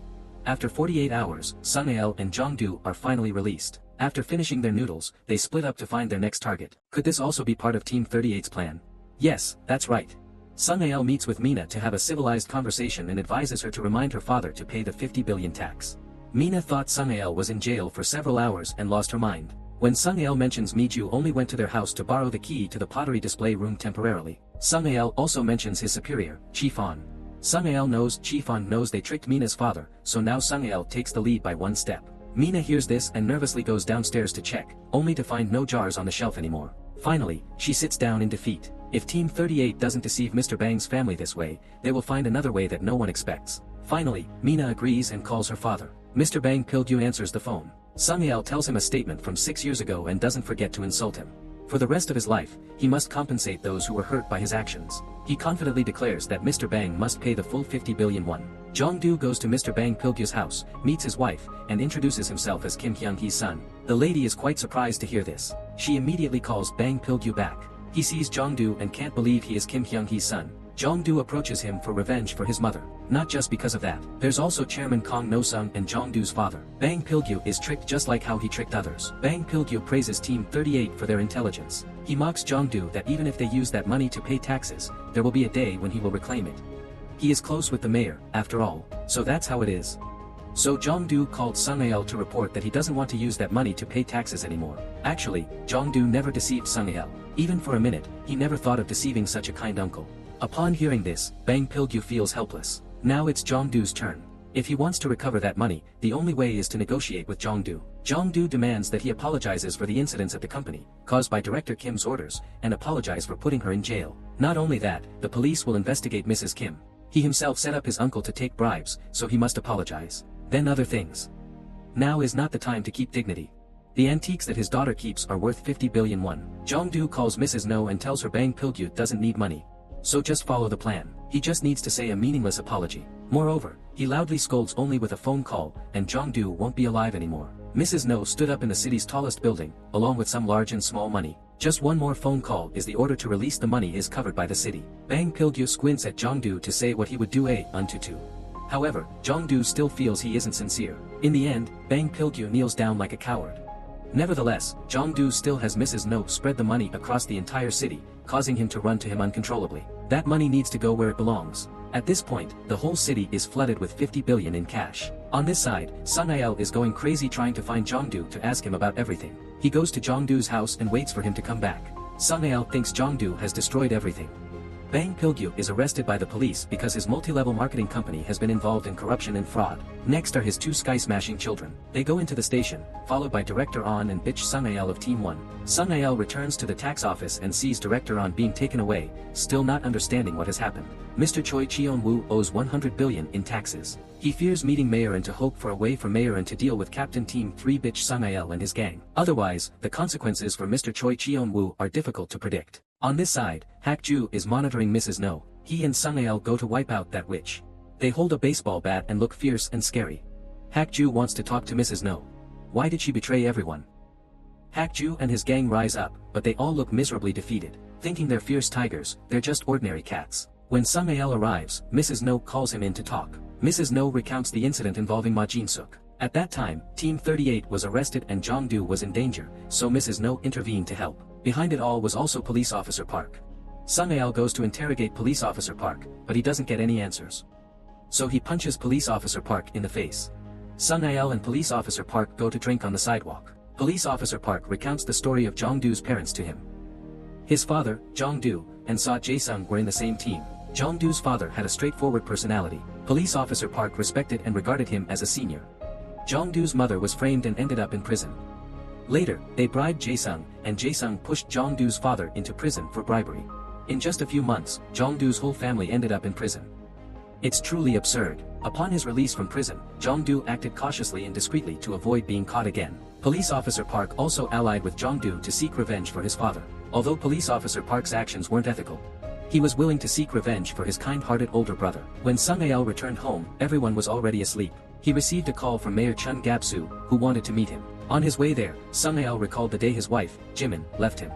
S1: After 48 hours, Sung-ail and Jung-du are finally released. After finishing their noodles, they split up to find their next target. Could this also be part of Team 38's plan? Yes, that's right. Sung-ail meets with Mina to have a civilized conversation and advises her to remind her father to pay the 50 billion tax. Mina thought Sung-ail was in jail for several hours and lost her mind. When Sung-ail mentions Mi-ju only went to their house to borrow the key to the pottery display room temporarily. Sung-ail also mentions his superior, Chi-fan. Sung-ail knows Chi-fan knows they tricked Mina's father, so now Sung-ail takes the lead by one step. Mina hears this and nervously goes downstairs to check, only to find no jars on the shelf anymore. Finally, she sits down in defeat. If Team 38 doesn't deceive Mr. Bang's family this way, they will find another way that no one expects. Finally, Mina agrees and calls her father. Mr. Bang Pil-gu answers the phone. Sung-ail tells him a statement from 6 years ago and doesn't forget to insult him. For the rest of his life, he must compensate those who were hurt by his actions. He confidently declares that Mr. Bang must pay the full 50 billion won. Jung-du goes to Mr. Bang Pil-gu's house, meets his wife, and introduces himself as Kim Hyung-hee's son. The lady is quite surprised to hear this. She immediately calls Bang Pil-gu back. He sees Jung-du and can't believe he is Kim Hyung-hee's son. Jung-du approaches him for revenge for his mother. Not just because of that. There's also Chairman Kong No-sung and Jung-du's father. Bang Pil-gu is tricked just like how he tricked others. Bang Pil-gu praises Team 38 for their intelligence. He mocks Jung-du that even if they use that money to pay taxes, there will be a day when he will reclaim it. He is close with the mayor, after all, so that's how it is. So Jung-du called Sung-ail to report that he doesn't want to use that money to pay taxes anymore. Actually, Jung-du never deceived Sung-ail. Even for a minute, he never thought of deceiving such a kind uncle. Upon hearing this, Bang Pil-gu feels helpless. Now it's Jung-du's turn. If he wants to recover that money, the only way is to negotiate with Jung-du. Jung-du demands that he apologizes for the incidents at the company, caused by Director Kim's orders, and apologize for putting her in jail. Not only that, the police will investigate Mrs. Kim. He himself set up his uncle to take bribes, so he must apologize. Then other things. Now is not the time to keep dignity. The antiques that his daughter keeps are worth 50 billion won. Jung-du calls Mrs. No and tells her Bang Pil-gu doesn't need money. So just follow the plan. He just needs to say a meaningless apology. Moreover, he loudly scolds only with a phone call, and Jung-du won't be alive anymore. Mrs. No stood up in the city's tallest building, along with some large and small money. Just one more phone call is the order to release the money is covered by the city. Bang Pil-gu squints at Jung-du to say what he would do unto two. However, Jung-du still feels he isn't sincere. In the end, Bang Pil-gu kneels down like a coward. Nevertheless, Jung-du still has Mrs. No spread the money across the entire city, causing him to run to him uncontrollably. That money needs to go where it belongs. At this point, the whole city is flooded with 50 billion in cash. On this side, Sun-il is going crazy trying to find Jung-du to ask him about everything. He goes to Jung-du's house and waits for him to come back. Sun-il thinks Jung-du has destroyed everything. Bang Pil-gu is arrested by the police because his multi-level marketing company has been involved in corruption and fraud. Next are his two sky-smashing children. They go into the station, followed by Director An and bitch Sun-il of Team 1. Sun-il returns to the tax office and sees Director An being taken away, still not understanding what has happened. Mr. Choi Cheon-woo owes 100 billion in taxes. He fears meeting Mayor and to hope for a way for Mayor and to deal with Captain Team 3 bitch Sun-il and his gang. Otherwise, the consequences for Mr. Choi Cheon-woo are difficult to predict. On this side, Hak-ju is monitoring Mrs. No. He and Sun-il go to wipe out that witch. They hold a baseball bat and look fierce and scary. Hak-ju wants to talk to Mrs. No. Why did she betray everyone? Hak-ju and his gang rise up, but they all look miserably defeated. Thinking they're fierce tigers, they're just ordinary cats. When Sun-il arrives, Mrs. No calls him in to talk. Mrs. No recounts the incident involving Ma Jin-suk. At that time, Team 38 was arrested and Jung-du was in danger, so Mrs. No intervened to help. Behind it all was also Police Officer Park. Sun-il goes to interrogate Police Officer Park, but he doesn't get any answers. So he punches Police Officer Park in the face. Sun-il and Police Officer Park go to drink on the sidewalk. Police Officer Park recounts the story of Jung-du's parents to him. His father, Jung-du, and Sa Jae-sung were in the same team. Jung-du's father had a straightforward personality. Police Officer Park respected and regarded him as a senior. Jung-du's mother was framed and ended up in prison. Later, they bribed Jae-sung, and Jae-sung pushed Jung-du's father into prison for bribery. In just a few months, Jung-du's whole family ended up in prison. It's truly absurd. Upon his release from prison, Jung-du acted cautiously and discreetly to avoid being caught again. Police Officer Park also allied with Jung-du to seek revenge for his father. Although Police Officer Park's actions weren't ethical, he was willing to seek revenge for his kind-hearted older brother. When Sun-il returned home, everyone was already asleep. He received a call from Mayor Chun Gap-soo, who wanted to meet him. On his way there, Sun-il recalled the day his wife, Jimin, left him.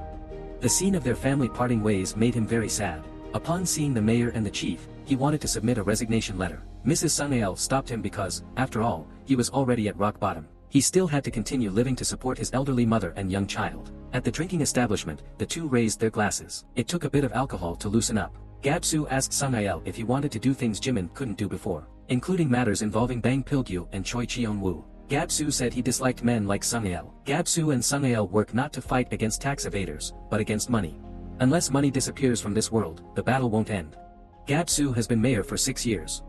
S1: The scene of their family parting ways made him very sad. Upon seeing the mayor and the chief, he wanted to submit a resignation letter. Mrs. Sun-il stopped him because, after all, he was already at rock bottom. He still had to continue living to support his elderly mother and young child. At the drinking establishment, the two raised their glasses. It took a bit of alcohol to loosen up. Gap-soo asked Sun-il if he wanted to do things Jimin couldn't do before, including matters involving Bang Pil-gu and Choi Cheon-woo. Gap-soo said he disliked men like Sun-il. Gap-soo and Sun-il work not to fight against tax evaders, but against money. Unless money disappears from this world, the battle won't end. Gap-soo has been mayor for 6 years.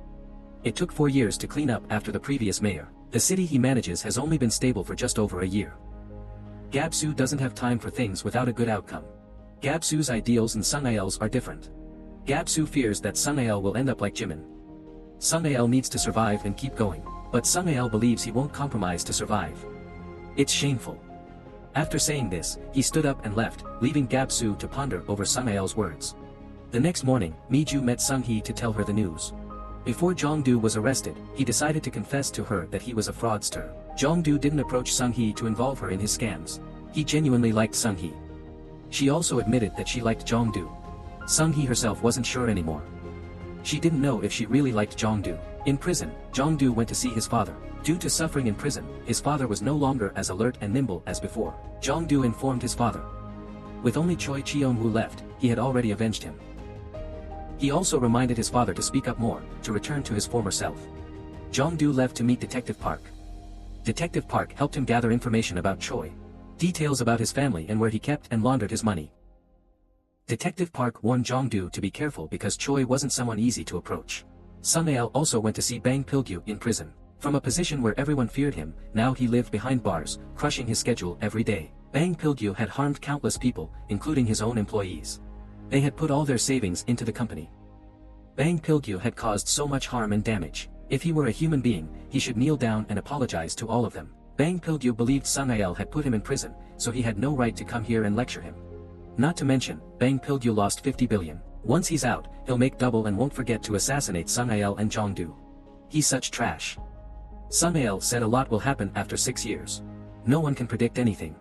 S1: It took 4 years to clean up after the previous mayor. The city he manages has only been stable for just over a year. Gap-soo doesn't have time for things without a good outcome. Gap-soo's ideals and Sun-il's are different. Gap-soo fears that Sun-il will end up like Jimin. Sun-il needs to survive and keep going, but Sun-il believes he won't compromise to survive. It's shameful. After saying this, he stood up and left, leaving Gap-soo to ponder over Sun-il's words. The next morning, Mi-ju met Sung-hee to tell her the news. Before Jung-du was arrested, he decided to confess to her that he was a fraudster. Jung-du didn't approach Sung-hee to involve her in his scams. He genuinely liked Sung-hee. She also admitted that she liked Jung-du. Sung-hee herself wasn't sure anymore. She didn't know if she really liked Jung-du. In prison, Jung-du went to see his father. Due to suffering in prison, his father was no longer as alert and nimble as before. Jung-du informed his father. With only Choi Cheon-woo left, he had already avenged him. He also reminded his father to speak up more, to return to his former self. Jung-du left to meet Detective Park. Detective Park helped him gather information about Choi. Details about his family and where he kept and laundered his money. Detective Park warned Jung-du to be careful because Choi wasn't someone easy to approach. Sun-il also went to see Bang Pil-gu in prison. From a position where everyone feared him, now he lived behind bars, crushing his schedule every day. Bang Pil-gu had harmed countless people, including his own employees. They had put all their savings into the company. Bang Pil-gu had caused so much harm and damage. If he were a human being, he should kneel down and apologize to all of them. Bang Pil-gu believed Sun-il had put him in prison, so he had no right to come here and lecture him. Not to mention, Bang Pil-gu lost 50 billion. Once he's out, he'll make double and won't forget to assassinate Sun-il and Jung-du. He's such trash. Sun-il said a lot will happen after 6 years. No one can predict anything.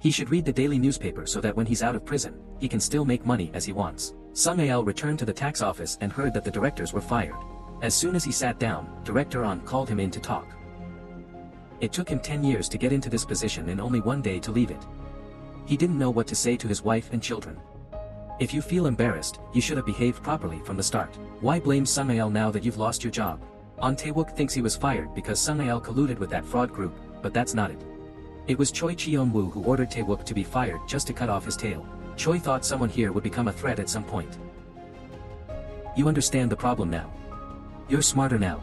S1: He should read the daily newspaper so that when he's out of prison, he can still make money as he wants. Sun-il returned to the tax office and heard that the directors were fired. As soon as he sat down, Director An called him in to talk. It took him 10 years to get into this position and only 1 day to leave it. He didn't know what to say to his wife and children. If you feel embarrassed, you should have behaved properly from the start. Why blame Sung-ail now that you've lost your job? An Tae-wook thinks he was fired because Sung-ail colluded with that fraud group, but that's not it. It was Choi Cheon-woo who ordered Tae-wook to be fired just to cut off his tail. Choi thought someone here would become a threat at some point. You understand the problem now. You're smarter now.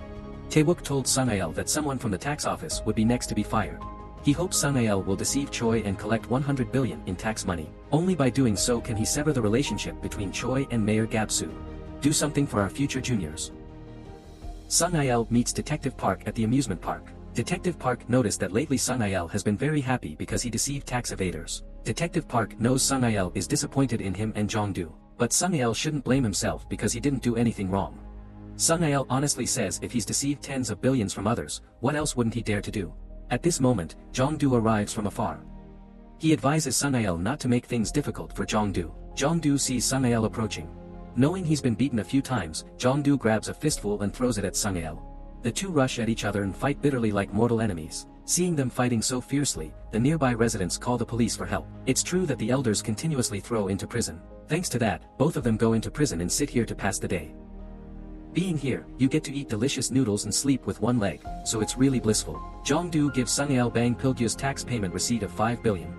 S1: Tae-wook told Sung-ail that someone from the tax office would be next to be fired. He hopes Sung-ail will deceive Choi and collect 100 billion in tax money. Only by doing so can he sever the relationship between Choi and Mayor Gab-soo. Do something for our future juniors. Sung-ail meets Detective Park at the amusement park. Detective Park noticed that lately Sung-ail has been very happy because he deceived tax evaders. Detective Park knows Sung-ail is disappointed in him and Jung-du. But Sung-ail shouldn't blame himself because he didn't do anything wrong. Sung-ail honestly says if he's deceived tens of billions from others, what else wouldn't he dare to do? At this moment, Jung-du arrives from afar. He advises Sung-ail not to make things difficult for Jung-du. Jung-du sees Sung-ail approaching. Knowing he's been beaten a few times, Jung-du grabs a fistful and throws it at Sung-ail. The two rush at each other and fight bitterly like mortal enemies. Seeing them fighting so fiercely, the nearby residents call the police for help. It's true that the elders continuously throw into prison. Thanks to that, both of them go into prison and sit here to pass the day. Being here, you get to eat delicious noodles and sleep with one leg, so it's really blissful. Jung-du gives Sung-ail Bang Pil-gu's tax payment receipt of 5 billion.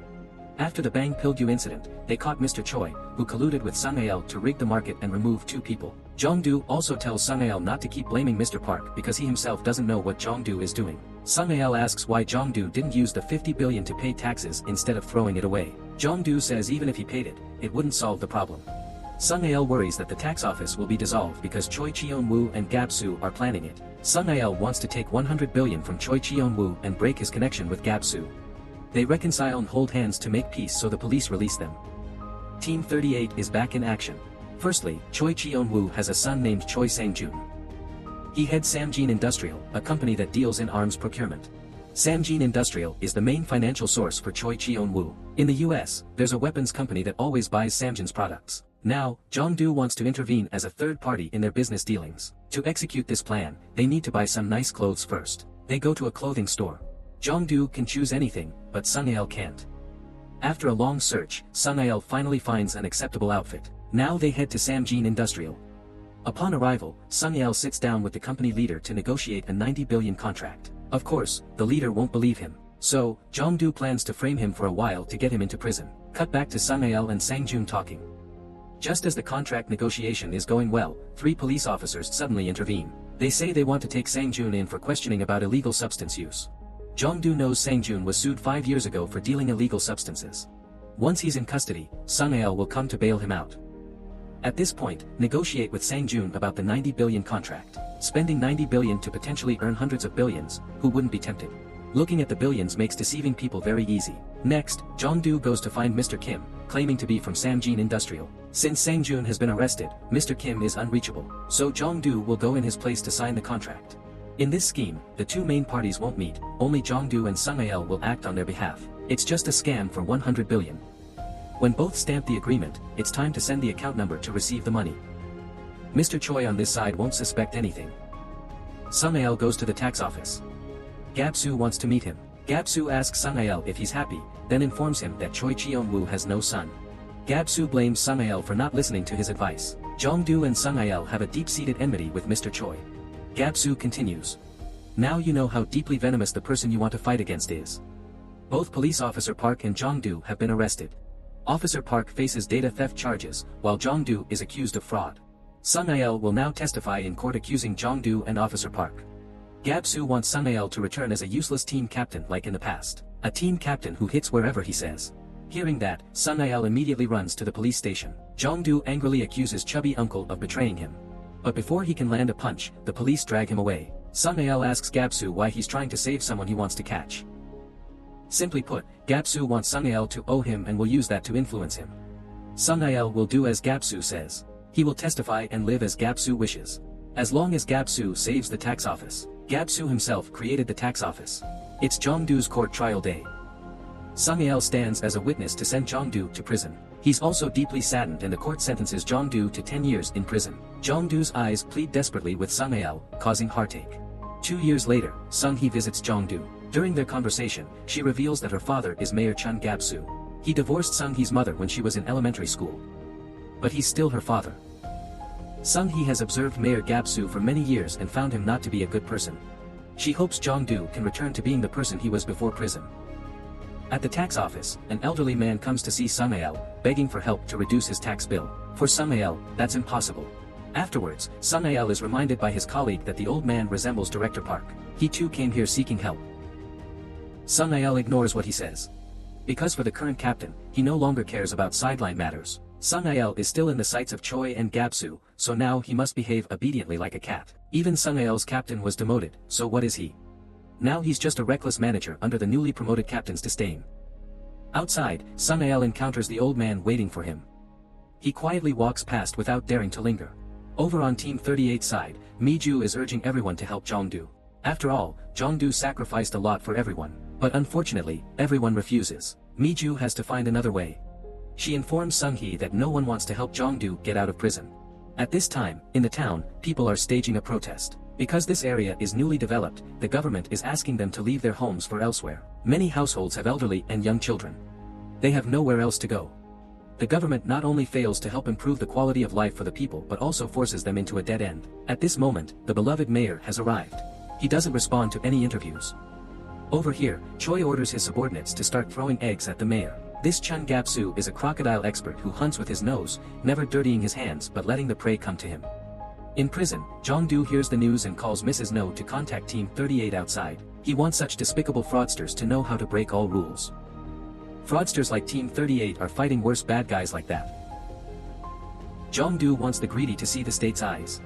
S1: After the Bang Pil-gu incident, they caught Mr. Choi, who colluded with Sung-ail to rig the market and remove 2 people. Jung-du also tells Sung-ail not to keep blaming Mr. Park because he himself doesn't know what Jung-du is doing. Sung-ail asks why Jung-du didn't use the 50 billion to pay taxes instead of throwing it away. Jung-du says even if he paid it, it wouldn't solve the problem. Sung-ail worries that the tax office will be dissolved because Choi Cheon-woo and Gab-soo are planning it. Sung-ail wants to take 100 billion from Choi Cheon-woo and break his connection with Gab-soo. They reconcile and hold hands to make peace, so the police release them. Team 38 is back in action. Firstly, Choi Cheon-woo has a son named Choi Sang-jun. He heads Samjin Industrial, a company that deals in arms procurement. Samjin Industrial is the main financial source for Choi Cheon-woo. In the US, there's a weapons company that always buys Samjin's products. Now, Jung-du wants to intervene as a third party in their business dealings. To execute this plan, they need to buy some nice clothes first. They go to a clothing store. Jung-du can choose anything, but Sung-ail can't. After a long search, Sung-ail finally finds an acceptable outfit. Now they head to Samjin Industrial. Upon arrival, Sung-ail sits down with the company leader to negotiate a 90 billion contract. Of course, the leader won't believe him. So, Jung-du plans to frame him for a while to get him into prison. Cut back to Sung-ail and Sang-jun talking. Just as the contract negotiation is going well, 3 police officers suddenly intervene. They say they want to take Sang-jun in for questioning about illegal substance use. Jung-du knows Sang-jun was sued 5 years ago for dealing illegal substances. Once he's in custody, Sung-ail will come to bail him out. At this point, negotiate with Sang-jun about the 90 billion contract. Spending 90 billion to potentially earn hundreds of billions, who wouldn't be tempted? Looking at the billions makes deceiving people very easy. Next, Jung-du goes to find Mr. Kim, claiming to be from Samjin Industrial. Since Sang-jun has been arrested, Mr. Kim is unreachable, so Jung-du will go in his place to sign the contract. In this scheme, the 2 main parties won't meet, only Jung-du and Sung-ail will act on their behalf. It's just a scam for 100 billion. When both stamp the agreement, it's time to send the account number to receive the money. Mr. Choi on this side won't suspect anything. Sung-ail goes to the tax office. Gab-soo wants to meet him. Gab-soo asks Sung-ail if he's happy, then informs him that Choi Cheon-woo has no son. Gab-soo blames Sung-ail for not listening to his advice. Jung-du and Sung-ail have a deep-seated enmity with Mr. Choi. Gab-soo continues. Now you know how deeply venomous the person you want to fight against is. Both police officer Park and Jung-du have been arrested. Officer Park faces data theft charges, while Jung-du is accused of fraud. Sung-ail will now testify in court accusing Jung-du and Officer Park. Gab-soo wants Sung-ail to return as a useless team captain like in the past. A team captain who hits wherever he says. Hearing that, Sung-ail immediately runs to the police station. Jung-du angrily accuses chubby uncle of betraying him. But before he can land a punch, the police drag him away. Sung-ail asks Gab-soo why he's trying to save someone he wants to catch. Simply put, Gab-soo wants Sung-ail to owe him and will use that to influence him. Sung-ail will do as Gab-soo says. He will testify and live as Gab-soo wishes. As long as Gab-soo saves the tax office. Gab-soo himself created the tax office. It's Jung-du's court trial day. Sung-ail stands as a witness to send Jung-du to prison. He's also deeply saddened and the court sentences Jung-du to 10 years in prison. Jung-du's eyes plead desperately with Sung-ail, causing heartache. 2 years later, Sung-hee visits Jung-du. During their conversation, she reveals that her father is Mayor Chun Gab-soo. He divorced Sung-hee's mother when she was in elementary school. but he's still her father. Sung-hee has observed Mayor Gap-soo for many years and found him not to be a good person. She hopes Jung-du can return to being the person he was before prison. At the tax office, an elderly man comes to see Sung-ael, begging for help to reduce his tax bill. For Sung-ael, that's impossible. Afterwards, Sung-ael is reminded by his colleague that the old man resembles Director Park. He too came here seeking help. Sung-ael ignores what he says. Because for the current captain, he no longer cares about sideline matters. Sung-ael is still in the sights of Choi and Gap-soo, so now he must behave obediently like a cat. Even Sung-ael's captain was demoted, so what is he? Now he's just a reckless manager under the newly promoted captain's disdain. Outside, Sung-ael encounters the old man waiting for him. He quietly walks past without daring to linger. Over on Team 38 side, Mi-ju is urging everyone to help Jung-du. After all, Jung-du sacrificed a lot for everyone, but unfortunately, everyone refuses. Mi-ju has to find another way. She informs Sung-hee that no one wants to help Jung-du get out of prison. At this time, in the town, people are staging a protest. Because this area is newly developed, the government is asking them to leave their homes for elsewhere. Many households have elderly and young children. They have nowhere else to go. The government not only fails to help improve the quality of life for the people but also forces them into a dead end. At this moment, the beloved mayor has arrived. He doesn't respond to any interviews. Over here, Choi orders his subordinates to start throwing eggs at the mayor. This Chun Gap-soo is a crocodile expert who hunts with his nose, never dirtying his hands but letting the prey come to him. In prison, Jung-du hears the news and calls Mrs. No to contact Team 38 outside. He wants such despicable fraudsters to know how to break all rules. Fraudsters like Team 38 are fighting worse bad guys like that. Jung-du wants the greedy to see the state's eyes.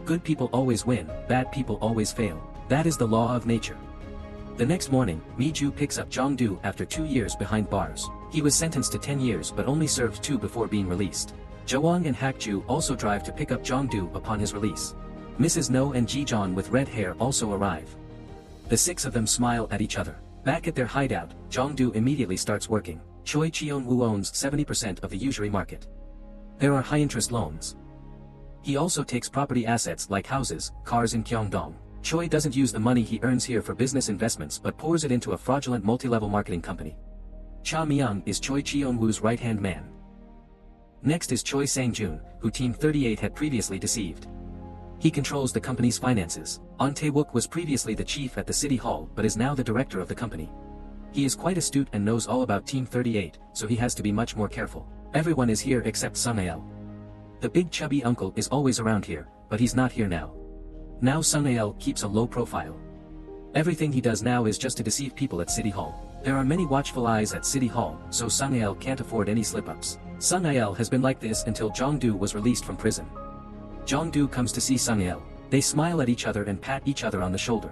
S1: Good people always win, bad people always fail. That is the law of nature. The next morning, Mi-ju picks up Jung-du after 2 years behind bars. He was sentenced to 10 years but only served 2 before being released. Jawang and Hak-ju also drive to pick up Jung-du upon his release. Mrs. No and Ji-jeon with red hair also arrive. The 6 of them smile at each other. Back at their hideout, Jung-du immediately starts working. Choi Cheon-woo owns 70% of the usury market. There are high-interest loans. He also takes property assets like houses, cars in Gyeongdong. Choi doesn't use the money he earns here for business investments but pours it into a fraudulent multi-level marketing company. Cha Myung is Choi Cheon-woo's right-hand man. Next is Choi Sang-jun, who Team 38 had previously deceived. He controls the company's finances. An Tae-wook was previously the chief at the city hall but is now the director of the company. He is quite astute and knows all about Team 38, so he has to be much more careful. Everyone is here except Sung-ael. The big chubby uncle is always around here, but he's not here now. Now Sung-ael keeps a low profile. Everything he does now is just to deceive people at City Hall. There are many watchful eyes at City Hall, so Sung-ael can't afford any slip-ups. Sung-ael has been like this until Jung-du was released from prison. Jung-du comes to see Sung-ael. They smile at each other and pat each other on the shoulder.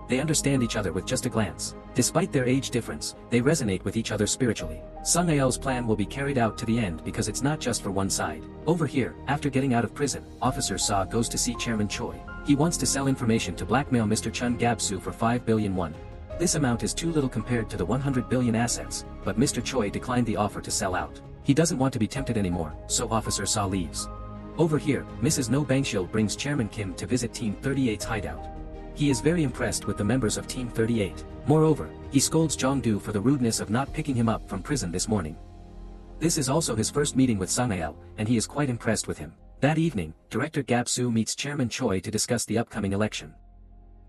S1: They understand each other with just a glance. Despite their age difference, they resonate with each other spiritually. Sung-ael's plan will be carried out to the end because it's not just for one side. Over here, after getting out of prison, Officer Sa goes to see Chairman Choi. He wants to sell information to blackmail Mr. Chun Gap-soo for 5 billion won. This amount is too little compared to the 100 billion assets, but Mr. Choi declined the offer to sell out. He doesn't want to be tempted anymore, so Officer Sa leaves. Over here, Mrs. No Bangshil brings Chairman Kim to visit Team 38's hideout. He is very impressed with the members of Team 38. Moreover, he scolds Jung-du for the rudeness of not picking him up from prison this morning. This is also his first meeting with Sung-ael, and he is quite impressed with him. That evening, Director Gap-soo meets Chairman Choi to discuss the upcoming election.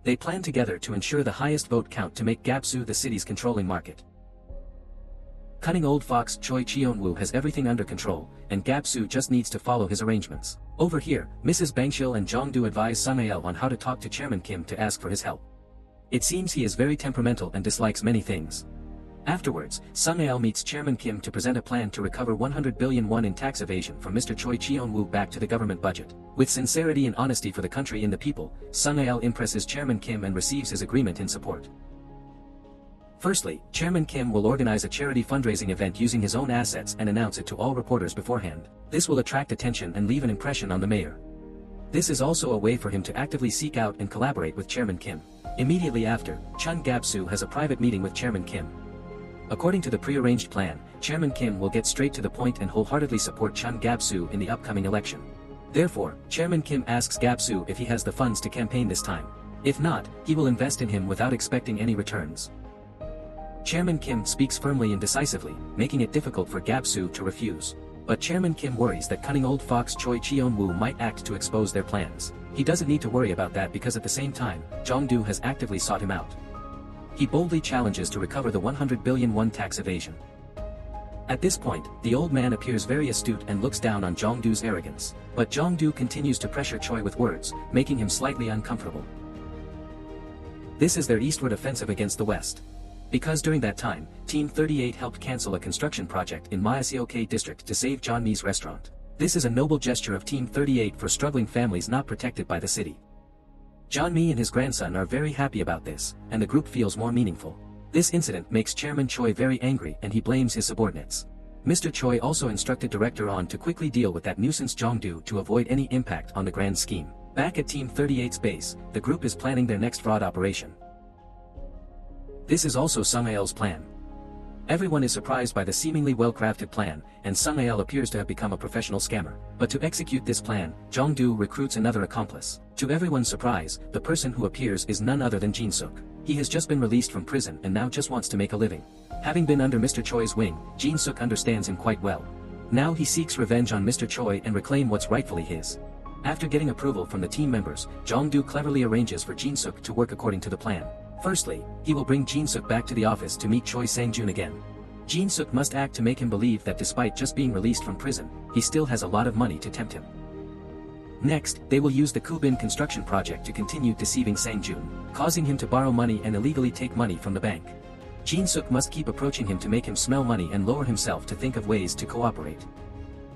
S1: They plan together to ensure the highest vote count to make Gap-soo the city's controlling market. Cunning old fox Choi Cheon-woo has everything under control, and Gap-soo just needs to follow his arrangements. Over here, Mrs. Bangshil and Jung-du advise Sung-ael on how to talk to Chairman Kim to ask for his help. It seems he is very temperamental and dislikes many things. Afterwards, Sung-ael meets Chairman Kim to present a plan to recover 100 billion won in tax evasion from Mr. Choi Cheon-woo back to the government budget. With sincerity and honesty for the country and the people, Sung-ael impresses Chairman Kim and receives his agreement in support. Firstly, Chairman Kim will organize a charity fundraising event using his own assets and announce it to all reporters beforehand. This will attract attention and leave an impression on the mayor. This is also a way for him to actively seek out and collaborate with Chairman Kim. Immediately after, Chun Gap-soo has a private meeting with Chairman Kim. According to the prearranged plan, Chairman Kim will get straight to the point and wholeheartedly support Chun Gap-soo in the upcoming election. Therefore, Chairman Kim asks Gap-soo if he has the funds to campaign this time. If not, he will invest in him without expecting any returns. Chairman Kim speaks firmly and decisively, making it difficult for Gap-soo to refuse. But Chairman Kim worries that cunning old fox Choi Cheon-woo might act to expose their plans. He doesn't need to worry about that because at the same time, Jung-du has actively sought him out. He boldly challenges to recover the 100 billion won tax evasion. At this point, the old man appears very astute and looks down on Jung-du's arrogance. But Jung-du continues to pressure Choi with words, making him slightly uncomfortable. This is their eastward offensive against the west. Because during that time, Team 38 helped cancel a construction project in Mayaseok district to save John Mee's restaurant. This is a noble gesture of Team 38 for struggling families not protected by the city. John Mee and his grandson are very happy about this, and the group feels more meaningful. This incident makes Chairman Choi very angry and he blames his subordinates. Mr. Choi also instructed Director On to quickly deal with that nuisance Jung-du to avoid any impact on the grand scheme. Back at Team 38's base, the group is planning their next fraud operation. This is also Sung Ail's plan. Everyone is surprised by the seemingly well-crafted plan, and Sung Ail appears to have become a professional scammer. But to execute this plan, Jung-du recruits another accomplice. To everyone's surprise, the person who appears is none other than Jin-suk. He has just been released from prison and now just wants to make a living. Having been under Mr. Choi's wing, Jin-suk understands him quite well. Now he seeks revenge on Mr. Choi and reclaim what's rightfully his. After getting approval from the team members, Jung-du cleverly arranges for Jin-suk to work according to the plan. Firstly, he will bring Jin-suk back to the office to meet Choi Sang-jun again. Jin-suk must act to make him believe that despite just being released from prison, he still has a lot of money to tempt him. Next, they will use the Kubin construction project to continue deceiving Sang-jun, causing him to borrow money and illegally take money from the bank. Jin-suk must keep approaching him to make him smell money and lower himself to think of ways to cooperate.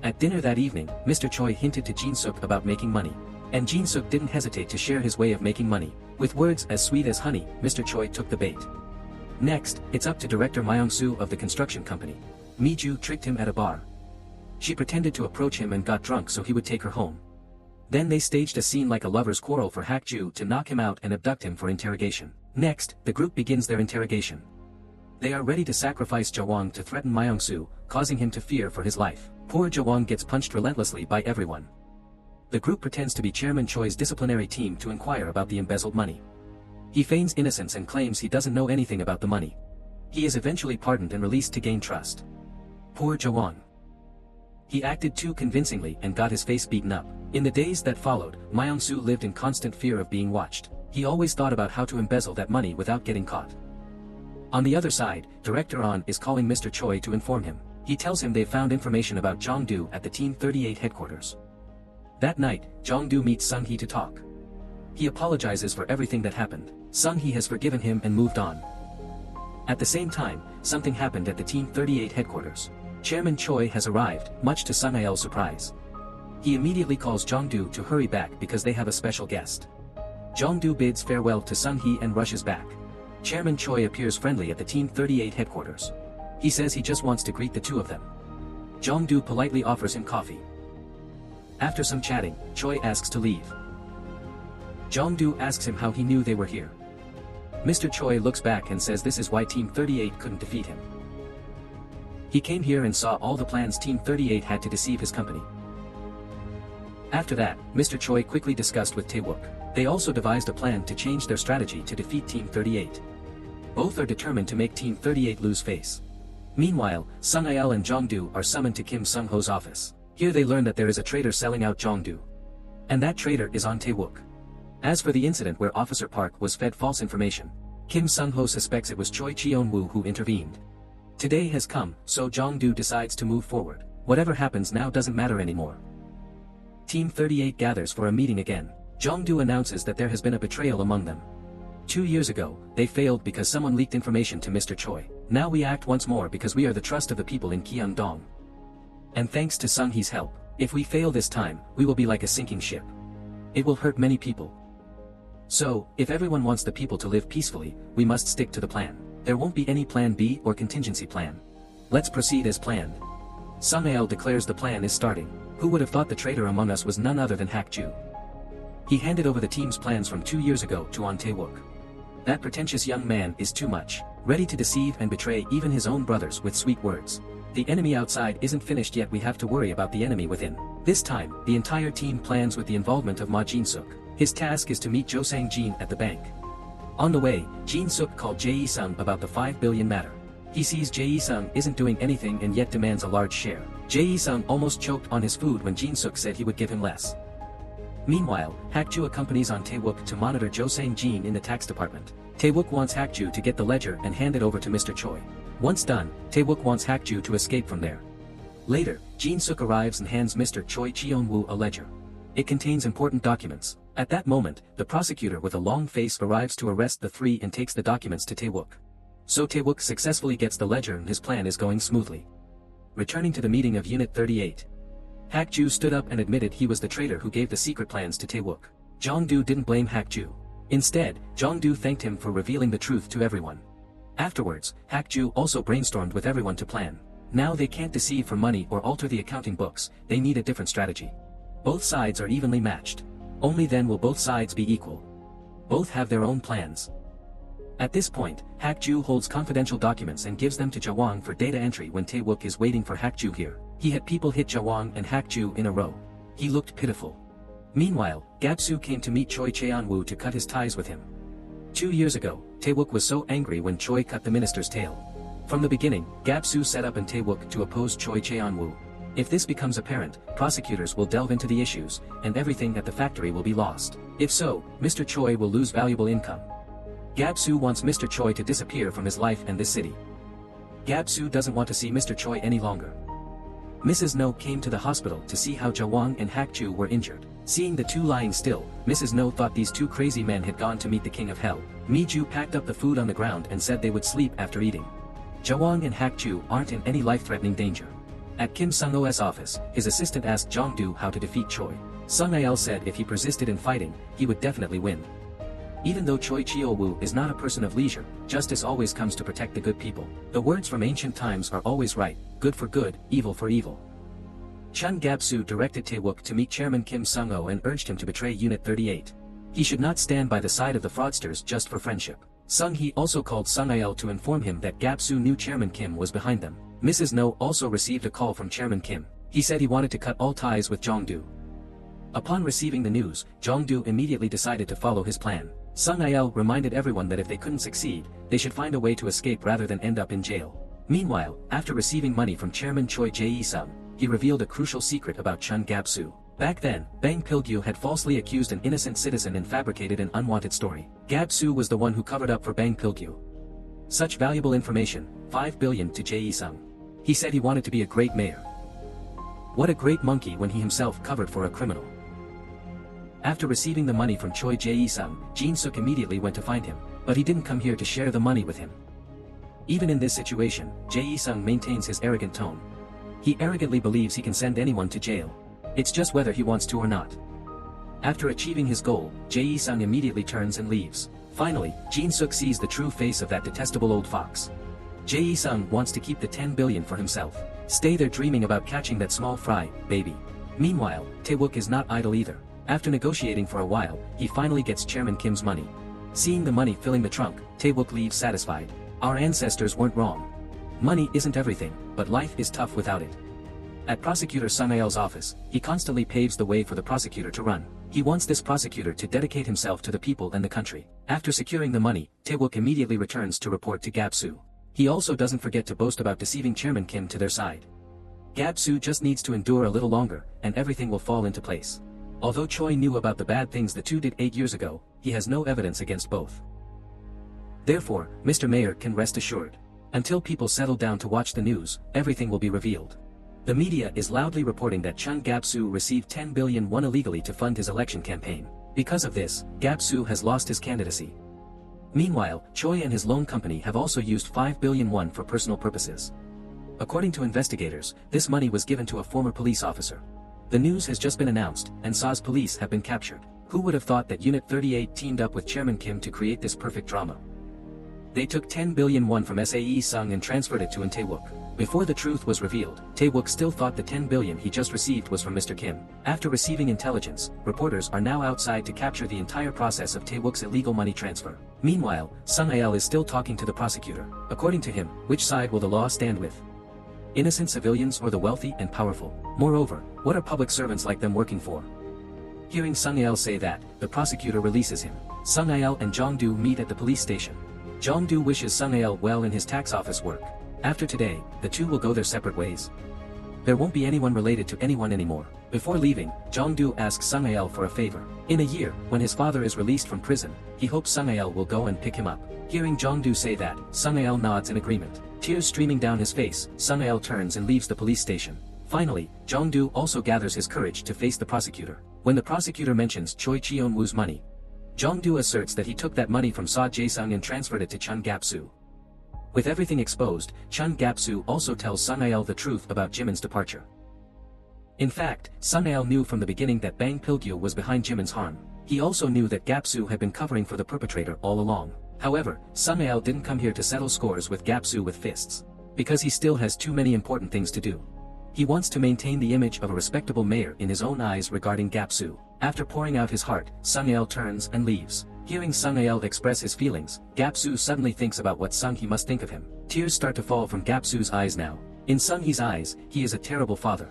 S1: At dinner that evening, Mr. Choi hinted to Jin-suk about making money. And Jin-suk didn't hesitate to share his way of making money. With words as sweet as honey, Mr. Choi took the bait. Next, it's up to Director Myung-soo of the construction company. Mi-ju tricked him at a bar. She pretended to approach him and got drunk so he would take her home. Then they staged a scene like a lover's quarrel for Hak-ju to knock him out and abduct him for interrogation. Next, the group begins their interrogation. They are ready to sacrifice Jawang to threaten Myung-soo, causing him to fear for his life. Poor Jawang gets punched relentlessly by everyone. The group pretends to be Chairman Choi's disciplinary team to inquire about the embezzled money. He feigns innocence and claims he doesn't know anything about the money. He is eventually pardoned and released to gain trust. Poor Jawang. He acted too convincingly and got his face beaten up. In the days that followed, Myung-soo lived in constant fear of being watched. He always thought about how to embezzle that money without getting caught. On the other side, Director On is calling Mr. Choi to inform him. He tells him they've found information about Jung-du at the Team 38 headquarters. That night, Jung-du meets Sung-hee to talk. He apologizes for everything that happened. Sung-hee has forgiven him and moved on. At the same time, something happened at the Team 38 headquarters. Chairman Choi has arrived, much to Sung Ail's surprise. He immediately calls Jung-du to hurry back because they have a special guest. Jung-du bids farewell to Sung-hee and rushes back. Chairman Choi appears friendly at the Team 38 headquarters. He says he just wants to greet the two of them. Jung-du politely offers him coffee. After some chatting, Choi asks to leave. Jung-du asks him how he knew they were here. Mr. Choi looks back and says this is why Team 38 couldn't defeat him. He came here and saw all the plans Team 38 had to deceive his company. After that, Mr. Choi quickly discussed with Tae-wook. They also devised a plan to change their strategy to defeat Team 38. Both are determined to make Team 38 lose face. Meanwhile, Sung Ail and Jung-du are summoned to Kim Sung-ho's office. Here they learn that there is a traitor selling out Jung-du. And that traitor is on Tae-wook. As for the incident where Officer Park was fed false information, Kim Sung-ho suspects it was Choi Cheon-woo who intervened. Today has come, so Jung-du decides to move forward. Whatever happens now doesn't matter anymore. Team 38 gathers for a meeting again. Jung-du announces that there has been a betrayal among them. 2 years ago, they failed because someone leaked information to Mr. Choi. Now we act once more because we are the trust of the people in Gyeongdong. And thanks to Sung-hee's help, if we fail this time, we will be like a sinking ship. It will hurt many people. So, if everyone wants the people to live peacefully, we must stick to the plan. There won't be any plan B or contingency plan. Let's proceed as planned. Sung Ail declares the plan is starting. Who would have thought the traitor among us was none other than Hak-ju? He handed over the team's plans from 2 years ago to An Tae-wook. That pretentious young man is too much, ready to deceive and betray even his own brothers with sweet words. The enemy outside isn't finished yet, we have to worry about the enemy within. This time, the entire team plans with the involvement of Ma Jin-suk. His task is to meet Jo Sang-jin at the bank. On the way, Jin-suk called Jae-sung about the 5 billion matter. He sees Jae-sung isn't doing anything and yet demands a large share. Jae-sung almost choked on his food when Jin-suk said he would give him less. Meanwhile, Hak-ju accompanies on Tae-wook to monitor Jo Sang-jin in the tax department. Tae-wook wants Hak-ju to get the ledger and hand it over to Mr. Choi. Once done, Tae-wook wants Hak-ju to escape from there. Later, Jin-suk arrives and hands Mr. Choi Cheon-woo a ledger. It contains important documents. At that moment, the prosecutor with a long face arrives to arrest the three and takes the documents to Tae-wook. So Tae-wook successfully gets the ledger and his plan is going smoothly. Returning to the meeting of Unit 38. Hak-ju stood up and admitted he was the traitor who gave the secret plans to Tae-wook. Jung-du didn't blame Hak-ju. Instead, Jung-du thanked him for revealing the truth to everyone. Afterwards, Hak-ju also brainstormed with everyone to plan. Now they can't deceive for money or alter the accounting books, they need a different strategy. Both sides are evenly matched. Only then will both sides be equal. Both have their own plans. At this point, Hak-ju holds confidential documents and gives them to Jawang for data entry when Tae-wook is waiting for Hak-ju here. He had people hit Jawang and Hak-ju in a row. He looked pitiful. Meanwhile, Gab-soo came to meet Choi Cheon-woo to cut his ties with him. 2 years ago, Tae-wook was so angry when Choi cut the minister's tail. From the beginning, Gab-soo set up Tae-wook to oppose Choi Cheon-woo. If this becomes apparent, prosecutors will delve into the issues, and everything at the factory will be lost. If so, Mr. Choi will lose valuable income. Gab-soo wants Mr. Choi to disappear from his life and this city. Gab-soo doesn't want to see Mr. Choi any longer. Mrs. No came to the hospital to see how Jawang and Hak-ju were injured. Seeing the two lying still, Mrs. No thought these two crazy men had gone to meet the king of hell. Mi-ju packed up the food on the ground and said they would sleep after eating. Jawang and Hak-ju aren't in any life-threatening danger. At Kim Sung-o's office, his assistant asked Jung-du how to defeat Choi. Sung-il said if he persisted in fighting, he would definitely win. Even though Choi Cheon-woo is not a person of leisure, justice always comes to protect the good people. The words from ancient times are always right, good for good, evil for evil. Chun Gab-soo directed Tae-wook to meet Chairman Kim Sung-o and urged him to betray Unit 38. He should not stand by the side of the fraudsters just for friendship. Sung-hee also called Sung-il to inform him that Gab-soo knew Chairman Kim was behind them. Mrs. No also received a call from Chairman Kim. He said he wanted to cut all ties with Jung-du. Upon receiving the news, Jung-du immediately decided to follow his plan. Sung-il reminded everyone that if they couldn't succeed, they should find a way to escape rather than end up in jail. Meanwhile, after receiving money from Chairman Choi Jae-sung, he revealed a crucial secret about Chun Gab-soo. Back then, Bang Pil-gu had falsely accused an innocent citizen and fabricated an unwanted story. Gab-soo was the one who covered up for Bang Pil-gu. Such valuable information, 5 billion to Jae-sung. He said he wanted to be a great mayor. What a great monkey when he himself covered for a criminal. After receiving the money from Choi Jae-sung, Jin-suk immediately went to find him, but he didn't come here to share the money with him. Even in this situation, Jae-sung maintains his arrogant tone. He arrogantly believes he can send anyone to jail. It's just whether he wants to or not. After achieving his goal, Jae-sung immediately turns and leaves. Finally, Jin-suk sees the true face of that detestable old fox. Jae-sung wants to keep the 10 billion for himself. Stay there dreaming about catching that small fry, baby. Meanwhile, Tae-wook is not idle either. After negotiating for a while, he finally gets Chairman Kim's money. Seeing the money filling the trunk, Tae-wook leaves satisfied. Our ancestors weren't wrong. Money isn't everything, but life is tough without it. At Prosecutor Sung-il's office, he constantly paves the way for the prosecutor to run. He wants this prosecutor to dedicate himself to the people and the country. After securing the money, Tae-wook immediately returns to report to Gab-soo. He also doesn't forget to boast about deceiving Chairman Kim to their side. Gab-soo just needs to endure a little longer, and everything will fall into place. Although Choi knew about the bad things the two did 8 years ago, he has no evidence against both. Therefore, Mr. Mayor can rest assured. Until people settle down to watch the news, everything will be revealed. The media is loudly reporting that Chun Gab-soo received 10 billion won illegally to fund his election campaign. Because of this, Gab-soo has lost his candidacy. Meanwhile, Choi and his loan company have also used 5 billion won for personal purposes. According to investigators, this money was given to a former police officer. The news has just been announced, and Seo's police have been captured. Who would have thought that Unit 38 teamed up with Chairman Kim to create this perfect drama? They took 10 billion won from Sae Sung and transferred it to Tae-wook. Before the truth was revealed, Tae-wook still thought the 10 billion he just received was from Mr. Kim. After receiving intelligence, reporters are now outside to capture the entire process of Tae-wook's illegal money transfer. Meanwhile, Sung-il is still talking to the prosecutor. According to him, which side will the law stand with? Innocent civilians or the wealthy and powerful? Moreover, what are public servants like them working for? Hearing Sung-il say that, the prosecutor releases him. Sung-il and Jung-du meet at the police station. Jung-du wishes Sung-il well in his tax office work. After today, the two will go their separate ways. There won't be anyone related to anyone anymore. Before leaving, Jung-du asks Sung-ael for a favor. In a year, when his father is released from prison, he hopes Sung-ael will go and pick him up. Hearing Jung-du say that, Sung-ael nods in agreement. Tears streaming down his face, Sung-ael turns and leaves the police station. Finally, Jung-du also gathers his courage to face the prosecutor. When the prosecutor mentions Choi Cheon-woo's money, Jung-du asserts that he took that money from Sa Jae-sung and transferred it to Chun Gap-soo. With everything exposed, Chun Gap-soo also tells Sung-ael the truth about Jimin's departure. In fact, Sung-ael knew from the beginning that Bang Pil-gu was behind Jimin's harm. He also knew that Gap-soo had been covering for the perpetrator all along. However, Sung-ael didn't come here to settle scores with Gap-soo with fists. Because he still has too many important things to do. He wants to maintain the image of a respectable mayor in his own eyes regarding Gap-soo. After pouring out his heart, Sung-ael turns and leaves. Hearing Sung-ael express his feelings, Gap-soo suddenly thinks about what Sung-hee must think of him. Tears start to fall from Gap-soo's eyes now. In Sung-hee's eyes, he is a terrible father.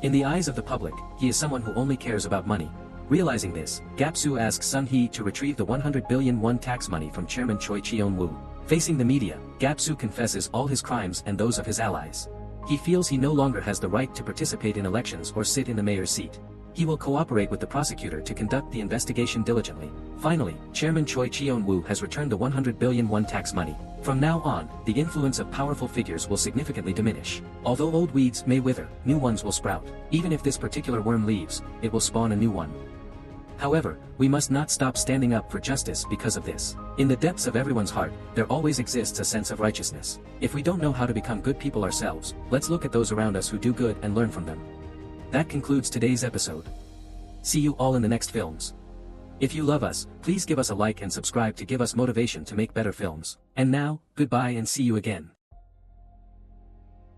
S1: In the eyes of the public, he is someone who only cares about money. Realizing this, Gap-soo asks Sung-hee to retrieve the 100 billion won tax money from Chairman Choi Cheon-woo. Facing the media, Gap-soo confesses all his crimes and those of his allies. He feels he no longer has the right to participate in elections or sit in the mayor's seat. He will cooperate with the prosecutor to conduct the investigation diligently. Finally, Chairman Choi Cheon-woo has returned the 100 billion won tax money. From now on, the influence of powerful figures will significantly diminish. Although old weeds may wither, new ones will sprout. Even if this particular worm leaves, it will spawn a new one. However, we must not stop standing up for justice because of this. In the depths of everyone's heart, there always exists a sense of righteousness. If we don't know how to become good people ourselves, let's look at those around us who do good and learn from them. That concludes today's episode. See you all in the next films. If you love us, please give us a like and subscribe to give us motivation to make better films. And now, goodbye and see you again.